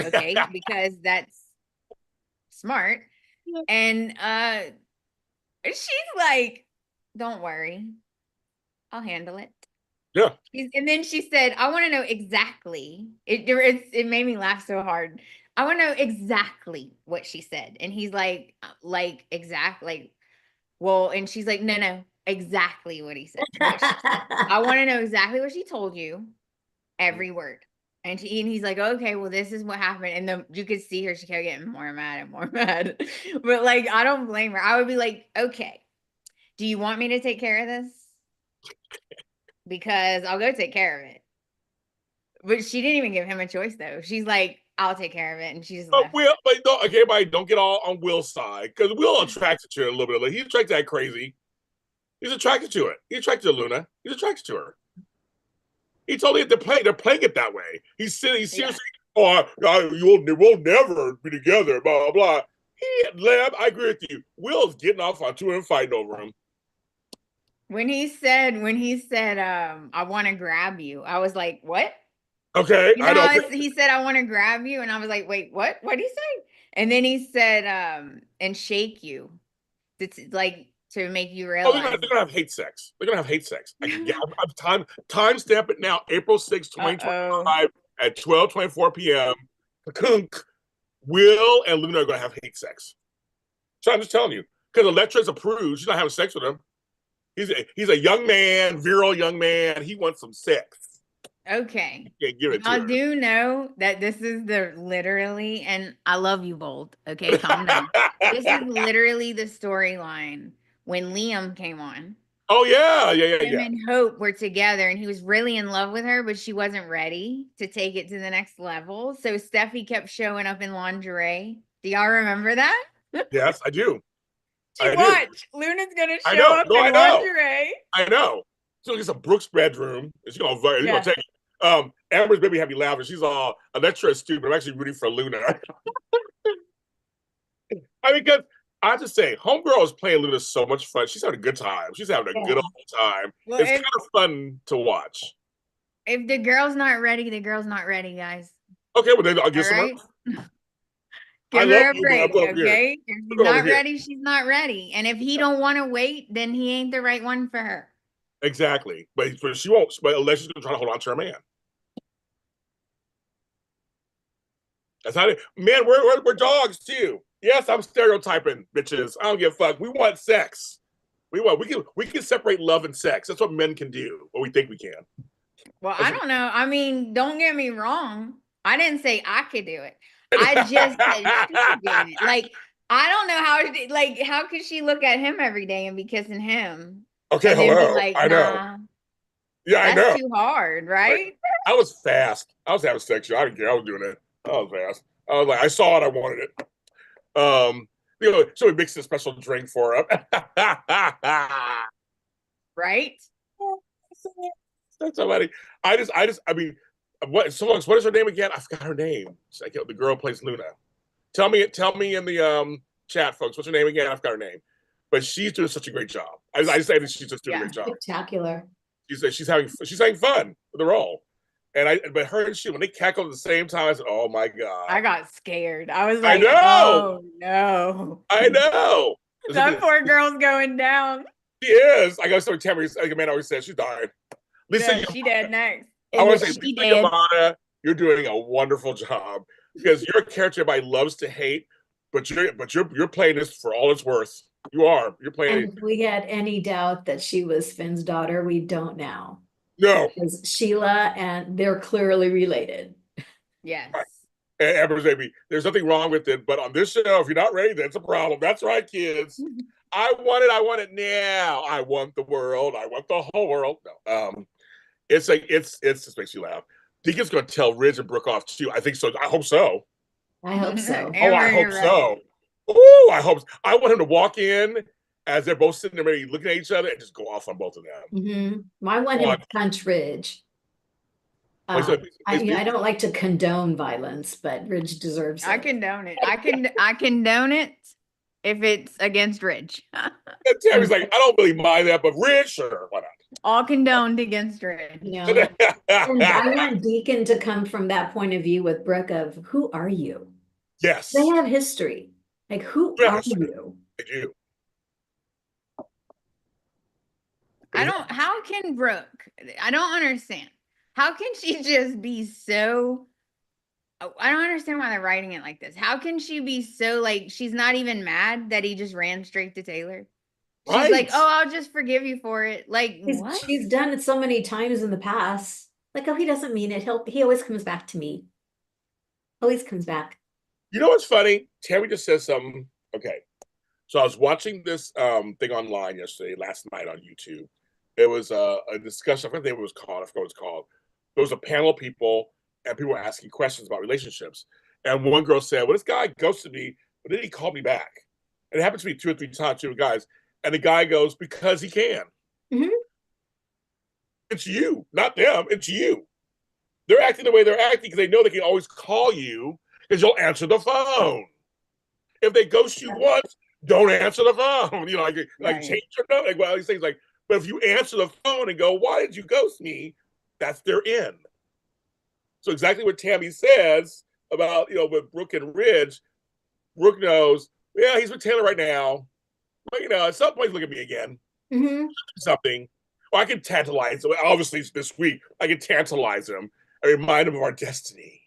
Okay, because that's smart. And she's like, don't worry, I'll handle it. Yeah. And then she said, I want to know exactly. It made me laugh so hard. I want to know exactly what she said. And he's like exactly. Well, and she's like, no, exactly what he said. I want to know exactly what she told you, every word. And he's like, okay, well, this is what happened. And then you could see her, she kept getting more mad and more mad. But like, I don't blame her. I would be like, okay, do you want me to take care of this? Because I'll go take care of it. But she didn't even give him a choice though. She's like, I'll take care of it. And she just left. Everybody don't get all on Will's side. Because Will attracted to her a little bit. Like, he's attracted to that crazy. He's attracted to it. He's attracted to Luna. He's attracted to her. He told me they're playing it that way. He's seriously, we'll never be together, blah, blah, blah. I agree with you. Will's getting off on two and fighting over him. When he said, I want to grab you, I was like, what? Okay. He said, I want to grab you. And I was like, wait, what? What did he say? And then he said, and shake you. It's like to make you Oh, realize. they're gonna have hate sex. They're gonna have hate sex. Time stamp it now. April 6th, 2025 at 12:24 p.m. Kunk, Will and Luna are gonna have hate sex. So I'm just telling you, because Electra's approved. She's not having sex with him. He's a young man, virile young man. He wants some sex. Okay. I do know that this is literally, and I love you, Bold. Okay, calm down. This is literally the storyline when Liam came on. Oh yeah. Him and Hope were together, and he was really in love with her, but she wasn't ready to take it to the next level. So Steffi kept showing up in lingerie. Do y'all remember that? Yes, I do. Watch. Luna's gonna show up in lingerie. I know. So it's a Brooks bedroom. She's gonna take it. Amber's baby had me laughing. She's all Electra is stupid. I'm actually rooting for Luna. I mean, because I have to say, Homegirl is playing Luna so much fun. She's having a good time. She's having a good old time. Well, it's kind of fun to watch. If the girl's not ready, the girl's not ready, guys. Okay, well then I'll give some. Give her a break, okay? If she's not ready, she's not ready. And if he don't want to wait, then he ain't the right one for her. Exactly. But she won't. But unless she's gonna try to hold on to her man. That's how man, we're dogs too. Yes, I'm stereotyping, bitches. I don't give a fuck. We want sex. We can separate love and sex. That's what men can do, or we think we can. Well, I don't know. I mean, don't get me wrong. I didn't say I could do it. I just said she could do it. Like, I don't know how could she look at him every day and be kissing him? Okay, hello. Like, I know. Yeah, I know. That's too hard, right? I was fast. I was having sex. I didn't care. I was doing it. I was fast. I was like, I saw it. I wanted it. So we mixed a special drink for him. Right? That's somebody. I mean, what is her name again? I forgot her name. The girl plays Luna. Tell me in the chat, folks. What's her name again? I forgot her name. But she's doing such a great job. I just say that she's just doing a great job. Spectacular. She's having fun with the role. But her and she, when they cackled at the same time, I said, "Oh my god!" I got scared. I was like, I know. "Oh no!" I know. That poor girl's going down. She is. I got so Tami. Like Amanda always says, she's dying. Lisa, she dead next. I want to say, Lisa Yamada, you're doing a wonderful job because you're a character everybody loves to hate, but you're playing this for all it's worth. You are. You're playing. And if we had any doubt that she was Finn's daughter, we don't now. No. Because Sheila and they're clearly related. Yes. Right. And Amber's baby, there's nothing wrong with it, but on this show, if you're not ready, that's a problem. That's right, kids. I want it now. I want the world. I want the whole world. No. It's just makes you laugh. Deacon's gonna tell Ridge and Brooke off too. I think so. I hope so. I hope so. Oh, I hope so. Oh, I hope so. I want him to walk in as they're both sitting there maybe looking at each other and just go off on both of them. Mm-hmm. I want him to punch Ridge. I don't like to condone violence, but Ridge deserves it. I condone it. I condone it if it's against Ridge. Tammy's like, I don't really mind that, but Ridge, sure, why not? All condoned against Ridge. And I want Deacon to come from that point of view with Brooke of, who are you? Yes. They have history. Like, who are you? They do. How can Brooke, I don't understand. How can she just be so, I don't understand why they're writing it like this. How can she be so, like, she's not even mad that he just ran straight to Taylor? She's like, oh, I'll just forgive you for it. Like, what? She's done it so many times in the past. Like, oh, he doesn't mean it. He always comes back to me. Always comes back. You know what's funny? Tami just says something. Okay. So I was watching this thing online last night on YouTube. It was a discussion. I forgot what it was called. I forgot what it was called. There was a panel of people, and people were asking questions about relationships. And one girl said, well, this guy ghosted me, but then he called me back. And it happened to me 2 or 3 times, 2 guys. And the guy goes, because he can. Mm-hmm. It's you, not them. It's you. They're acting the way they're acting because they know they can always call you because you'll answer the phone. If they ghost you once, don't answer the phone. You know, like change your note. Like, well, these things like, but if you answer the phone and go, why did you ghost me? That's their end. So exactly what Tami says about, with Brooke and Ridge, Brooke knows, yeah, he's with Taylor right now. But at some point, look at me again. Mm-hmm. Something. Or I can tantalize them. Obviously, this week I can tantalize them. I remind them of our destiny.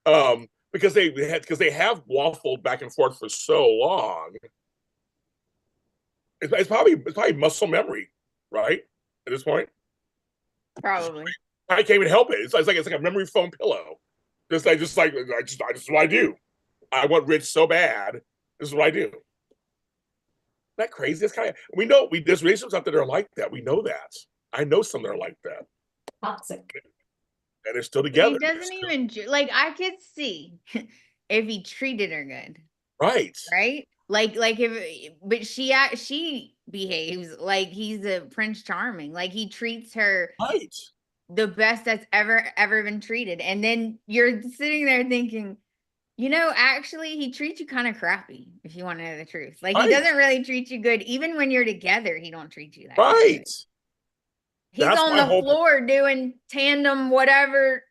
Because they have waffled back and forth for so long. It's probably muscle memory, right? At this point, Probably. I can't even help it. It's like a memory foam pillow. This is what I do. I want Rich so bad. This is what I do. Isn't that crazy? That's kind of there's relationships out there that are like that. We know that. I know some that are like that. Toxic. And they're still together. He doesn't even like. I could see if he treated her good. Right. Like but she behaves like he's a Prince Charming. Like he treats her right the best that's ever been treated. And then you're sitting there thinking, actually he treats you kind of crappy, if you want to know the truth. Like he doesn't really treat you good. Even when you're together, he don't treat you that good. He's on the floor doing tandem whatever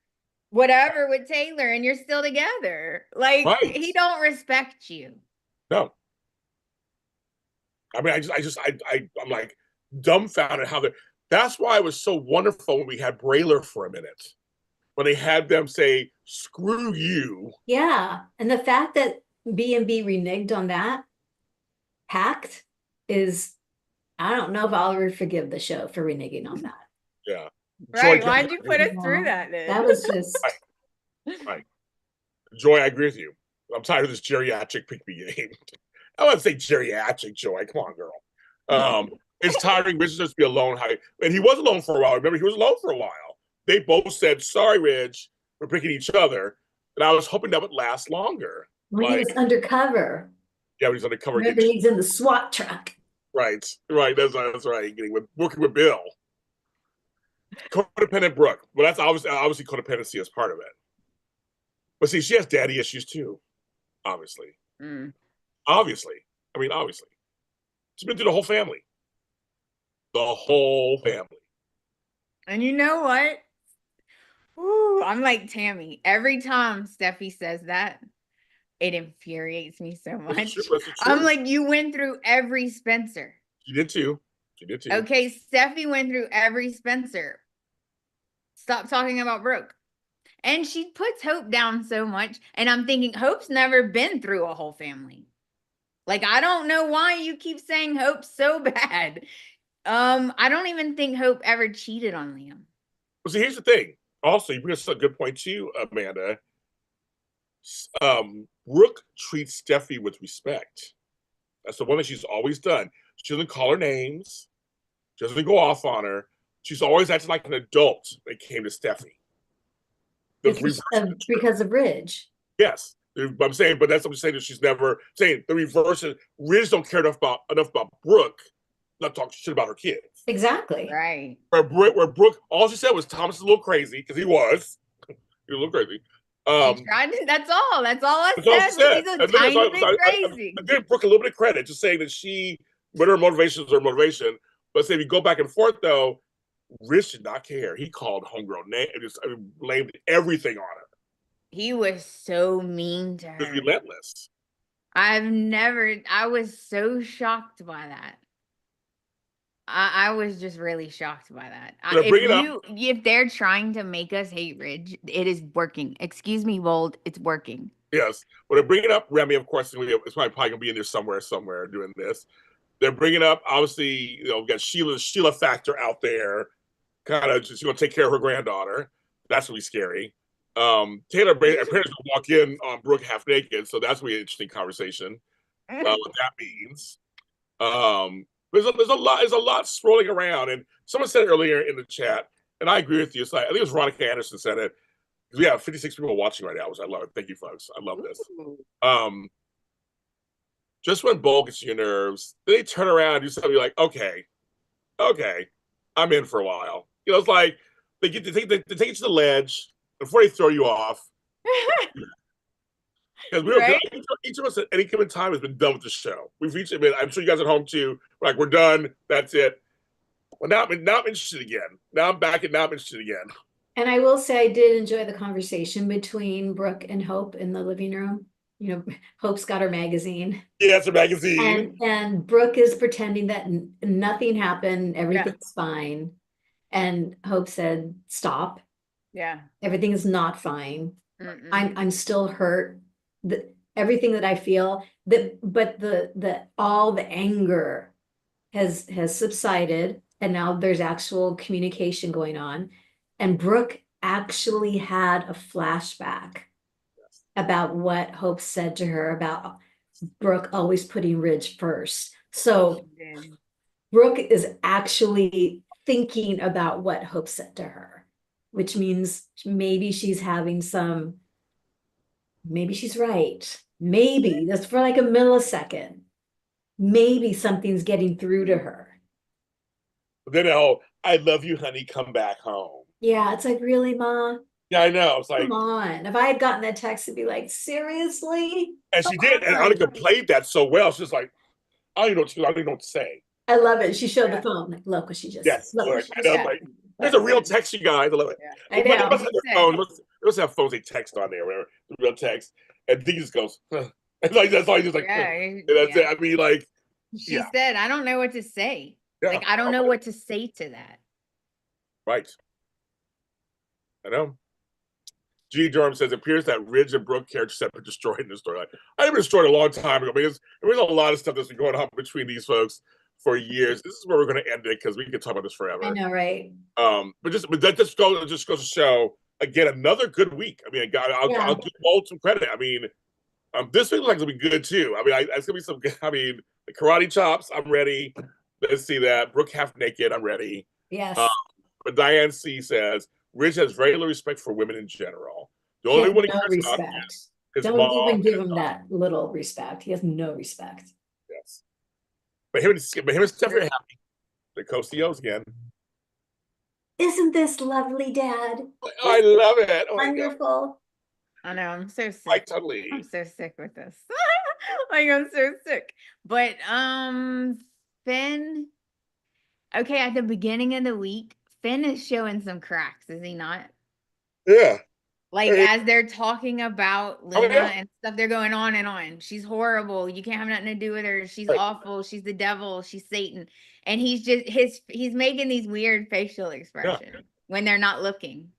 with Taylor, and you're still together. Like he don't respect you. No. I mean, I'm like dumbfounded how that's why it was so wonderful when we had Brayler for a minute. When they had them say, screw you. Yeah. And the fact that B&B reneged on that pact is, I don't know if I'll ever forgive the show for reneging on that. Yeah. Right. Why'd you put us through that then? That was just. Right. Joy, I agree with you. I'm tired of this geriatric pick-me game. I wouldn't say geriatric, Joy. Come on, girl. It's tiring. Rich just be alone. And he was alone for a while. Remember, he was alone for a while. They both said, sorry, Ridge, we're picking each other. And I was hoping that would last longer. When he was undercover. Yeah, when he's undercover. Remember, he's in the SWAT truck. Right. That's right. Working with Bill. Codependent Brooke. Well, that's obviously codependency as part of it. But see, she has daddy issues too. Obviously. Obviously. She's been through the whole family. The whole family. And you know what? Ooh, I'm like Tami. Every time Steffi says that, it infuriates me so much. I'm like, you went through every Spencer. She did too. Okay, Steffi went through every Spencer. Stop talking about Brooke. And she puts Hope down so much. And I'm thinking, Hope's never been through a whole family. Like, I don't know why you keep saying Hope so bad. I don't even think Hope ever cheated on Liam. Well, see, here's the thing. Also, you bring us a good point too, Amanda. Brooke treats Steffi with respect. That's the one that she's always done. She doesn't call her names. She doesn't go off on her. She's always acted like an adult when it came to Steffi. Because of Ridge. Yes. I'm saying, but that's what I'm saying, that she's never saying the reverse is Ridge don't care enough about Brooke, not talk shit about her kids. Exactly. Right. Where Brooke, all she said was Thomas is a little crazy, because he was. He was a little crazy. That's all I said. He's a tiny bit crazy. I give Brooke a little bit of credit, just saying that she, what her motivation is her motivation. But say if you go back and forth though, Rich did not care. He called homegirl name and just blamed everything on her. He was so mean to her. He was relentless. I was so shocked by that. I was just really shocked by that. If they're trying to make us hate Ridge, it is working. Excuse me, Bold, it's working. Yes. Well, they're bringing up Remy, of course, it's probably going to be in there somewhere doing this. They're bringing up, obviously, we've got Sheila factor out there, kind of just going to take care of her granddaughter. That's going to be scary. Taylor apparently going to walk in on Brooke half naked, so that's going to be an interesting conversation. What that means. There's a lot swirling around, and someone said earlier in the chat, and I agree with you. It's like, I think it was Veronica Anderson said it. We have 56 people watching right now, which I love it. Thank you, folks. I love this. Just when Bull gets your nerves, they turn around and do something like, okay, I'm in for a while. It's like they take you to the ledge before they throw you off. Because each of us at any given time has been done with the show. We've reached. I'm sure you guys at home too. We're done. That's it. Well, now I'm interested again. Now I'm back, and now I'm interested again. And I will say, I did enjoy the conversation between Brooke and Hope in the living room. Hope's got her magazine. Yeah, it's a magazine. And Brooke is pretending that nothing happened, everything's fine. And Hope said, stop. Yeah. Everything is not fine. I'm still hurt. Everything that I feel, but all the anger has subsided, and now there's actual communication going on. And Brooke actually had a flashback about what Hope said to her about Brooke always putting Ridge first. So Brooke is actually thinking about what Hope said to her, which means maybe she's having maybe she's right. Maybe that's for like a millisecond. Maybe something's getting through to her. Then, I love you, honey. Come back home. Yeah, it's like, really, Ma? Yeah, I know. It's like, come on. If I had gotten that text, it'd be like, seriously? And she did. And Annika played that so well. She's like, I don't even know what to say. I love it. She showed the phone. Like, look what she just. Yes. Look, I know, like, there's a real text, you guys. I love it. I know. They must have their phone. They must have phones. They text on there, whatever. The real text. And he just goes, huh. And like that's all he's like. And that's it. I mean, like. She said, I don't know what to say. Yeah. Like, I don't know what to say to that. Right. I know. G. Durham says, it appears that Ridge and Brooke characters have been destroyed in the storyline. I've been destroyed a long time ago because there was a lot of stuff that's been going on between these folks for years. This is where we're going to end it because we can talk about this forever. I know, right? But that just goes to show again another good week. I mean, I'll give Walt some credit. I mean, this week looks like it'll be good too. I mean, it's gonna be some. I mean, the karate chops. I'm ready. Let's see that. Brooke half naked. I'm ready. Yes. But Diane C says Ridge has very little respect for women in general. The only one he cares about is his Don't mom even give him that little respect. He has no respect. Yes. But him and Steph are happy. The Costios again. Isn't this lovely, Dad? I love it. Oh, wonderful. I know, I'm so sick. Like, totally. I'm so sick with this. Like, I'm so sick. But Finn, okay, at the beginning of the week, Finn is showing some cracks, is he not? Yeah. Like, as they're talking about Luna and stuff, they're going on and on. She's horrible. You can't have nothing to do with her. She's awful. She's the devil. She's Satan. And he's just he's making these weird facial expressions when they're not looking.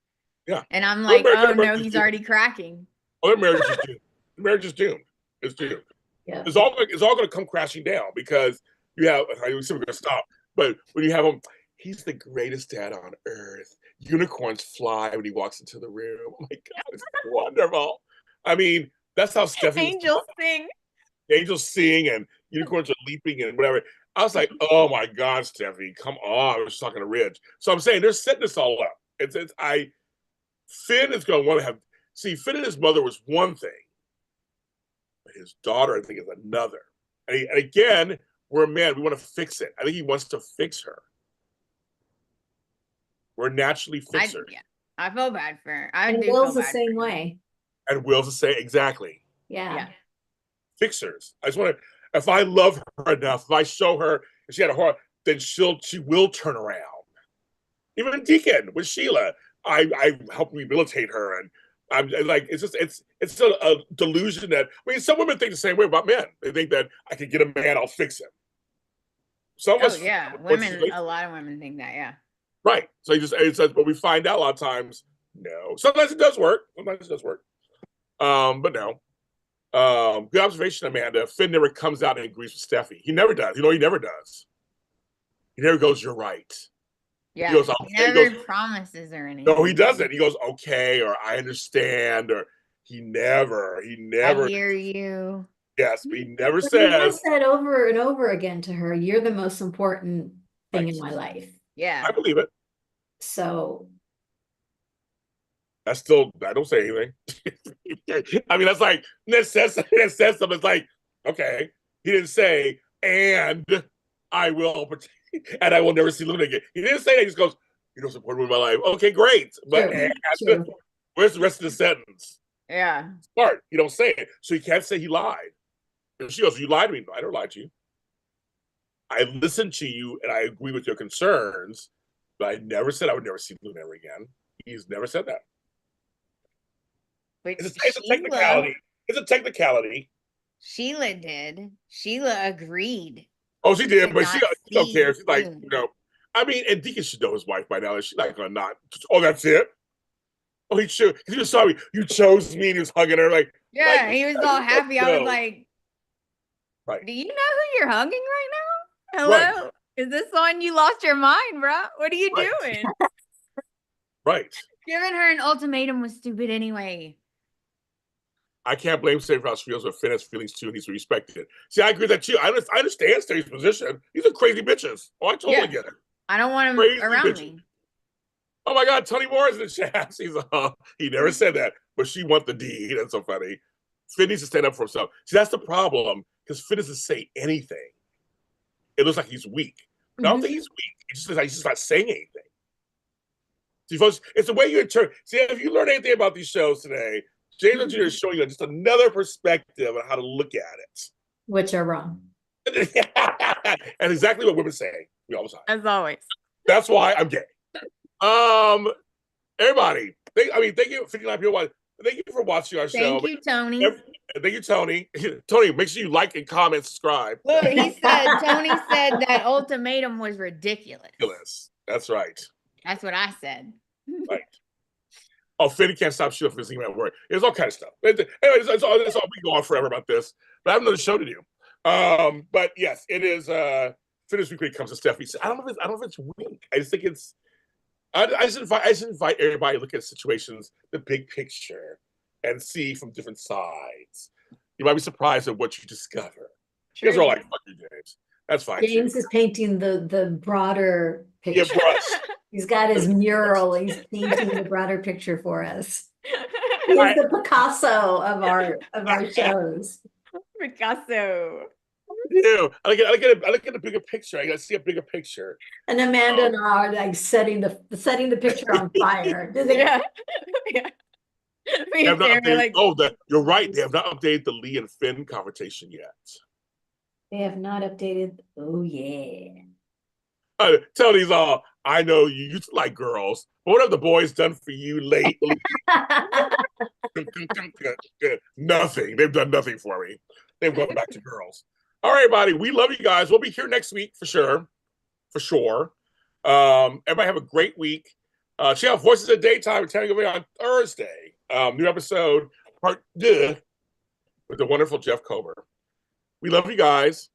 Yeah. And I'm like, oh no, he's already cracking. Oh, their marriage is doomed. The marriage is doomed. It's doomed. Yeah. It's all going to come crashing down because you have. I said we're going to stop, but when you have him, he's the greatest dad on earth. Unicorns fly when he walks into the room. Oh my God, it's wonderful. I mean, that's how Stephanie. Angels sing. Angels sing and unicorns are leaping and whatever. I was like, oh my God, Stephanie, come on. I was talking to Ridge. So I'm saying they're setting this all up. Finn is going to want to have. See, Finn and his mother was one thing, but his daughter, I think, is another. And again, we're a man. We want to fix it. I think he wants to fix her. We're naturally fixers. I feel bad for her. And Will's the same way. And Will's the same, exactly. Yeah. Fixers. I just want to. If I love her enough, if I show her if she had a heart, then she will turn around. Even Deacon with Sheila, I helped rehabilitate her, and I'm like, it's a delusion that some women think the same way about men. They think that I can get a man, I'll fix him. Some of us, women. A lot of women think that, yeah. Right. So it says, but we find out a lot of times, no. Sometimes it does work. But no. Good observation, Amanda. Finn never comes out and agrees with Steffi. He never does. He never does. He never goes, you're right. Yeah. He never promises or anything. No, he doesn't. He goes, okay, or I understand, or he never. I hear you. Yes, but he never says. He said over and over again to her, you're the most important thing in my life. Yeah. I believe it. So. I don't say anything. I mean, that's like, that says something. It's like, okay. He didn't say, and I will protect. And I will never see Luna again. He didn't say that. He just goes, you don't support me in my life. Okay, great. But where's the rest of the sentence? Yeah. Smart. You don't say it. So you can't say he lied. And she goes, you lied to me. No, I don't lie to you. I listened to you and I agree with your concerns, but I never said I would never see Luna ever again. He's never said that. But it's a technicality. It's a technicality. Sheila did. Sheila agreed. Oh, she did, but she don't care. She's like, I mean, and Deacon should know his wife by now. She's not gonna not. Oh, that's it. Oh, he should. He was sorry. You chose me, and he was hugging her like. Yeah, he was all happy. I was like, right. Do you know who you're hugging right now? Hello, right. Is this on you lost your mind, bro? What are you doing? Right. Giving her an ultimatum was stupid anyway. I can't blame Steve for how she feels, but Finn has feelings too, and he's respected. See, I agree with that too. I understand Steve's position. These are crazy bitches. Oh, I totally get it. I don't want him around me. Oh my God, Tony Moore is in the chat. He never said that, but she wants the D. That's so funny. Finn needs to stand up for himself. See, that's the problem, because Finn doesn't say anything. It looks like he's weak. I don't think he's weak. It's just like he's just not saying anything. See, folks, it's the way you interpret. See, if you learn anything about these shows today, James Jr. is showing you just another perspective on how to look at it. Which are wrong. And exactly what women say. We all the time. As always. That's why I'm gay. Everybody, thank you, 59 people watching. Thank you for watching our show. Thank you, Tony. Thank you, Tony. Tony, make sure you like and comment, subscribe. Look, Tony said that ultimatum was ridiculous. That's right. That's what I said. Right. Oh, Finn can't stop shooting for his email at work. There's all kind of stuff. Anyway, that's all. We can go on forever about this, but I have another show to do. But yes, it is. Finish week when it comes to Stephanie. I don't know if it's weak. I just think it's. I just invite everybody to look at situations, the big picture, and see from different sides. You might be surprised at what you discover. You guys are all like, "Fuck you, James." That's fine. James is painting the broader picture. Yeah, he's got his mural. He's painting the broader picture for us. He's the Picasso of our shows. Picasso. Yeah, I look at the bigger picture. I gotta see a bigger picture. And Amanda and I are like setting the picture on fire. Yeah. You're right. They have not updated the Lee and Finn conversation yet. They have not updated. Oh yeah. Tell these all. I know you used to like girls, but what have the boys done for you lately? Nothing. They've done nothing for me. They've gone back to girls. All right, everybody. We love you guys. We'll be here next week for sure. For sure. Everybody have a great week. Check out Voices of Daytime with Tami Goveia on Thursday. New episode, part 2 with the wonderful Jeff Comer. We love you guys.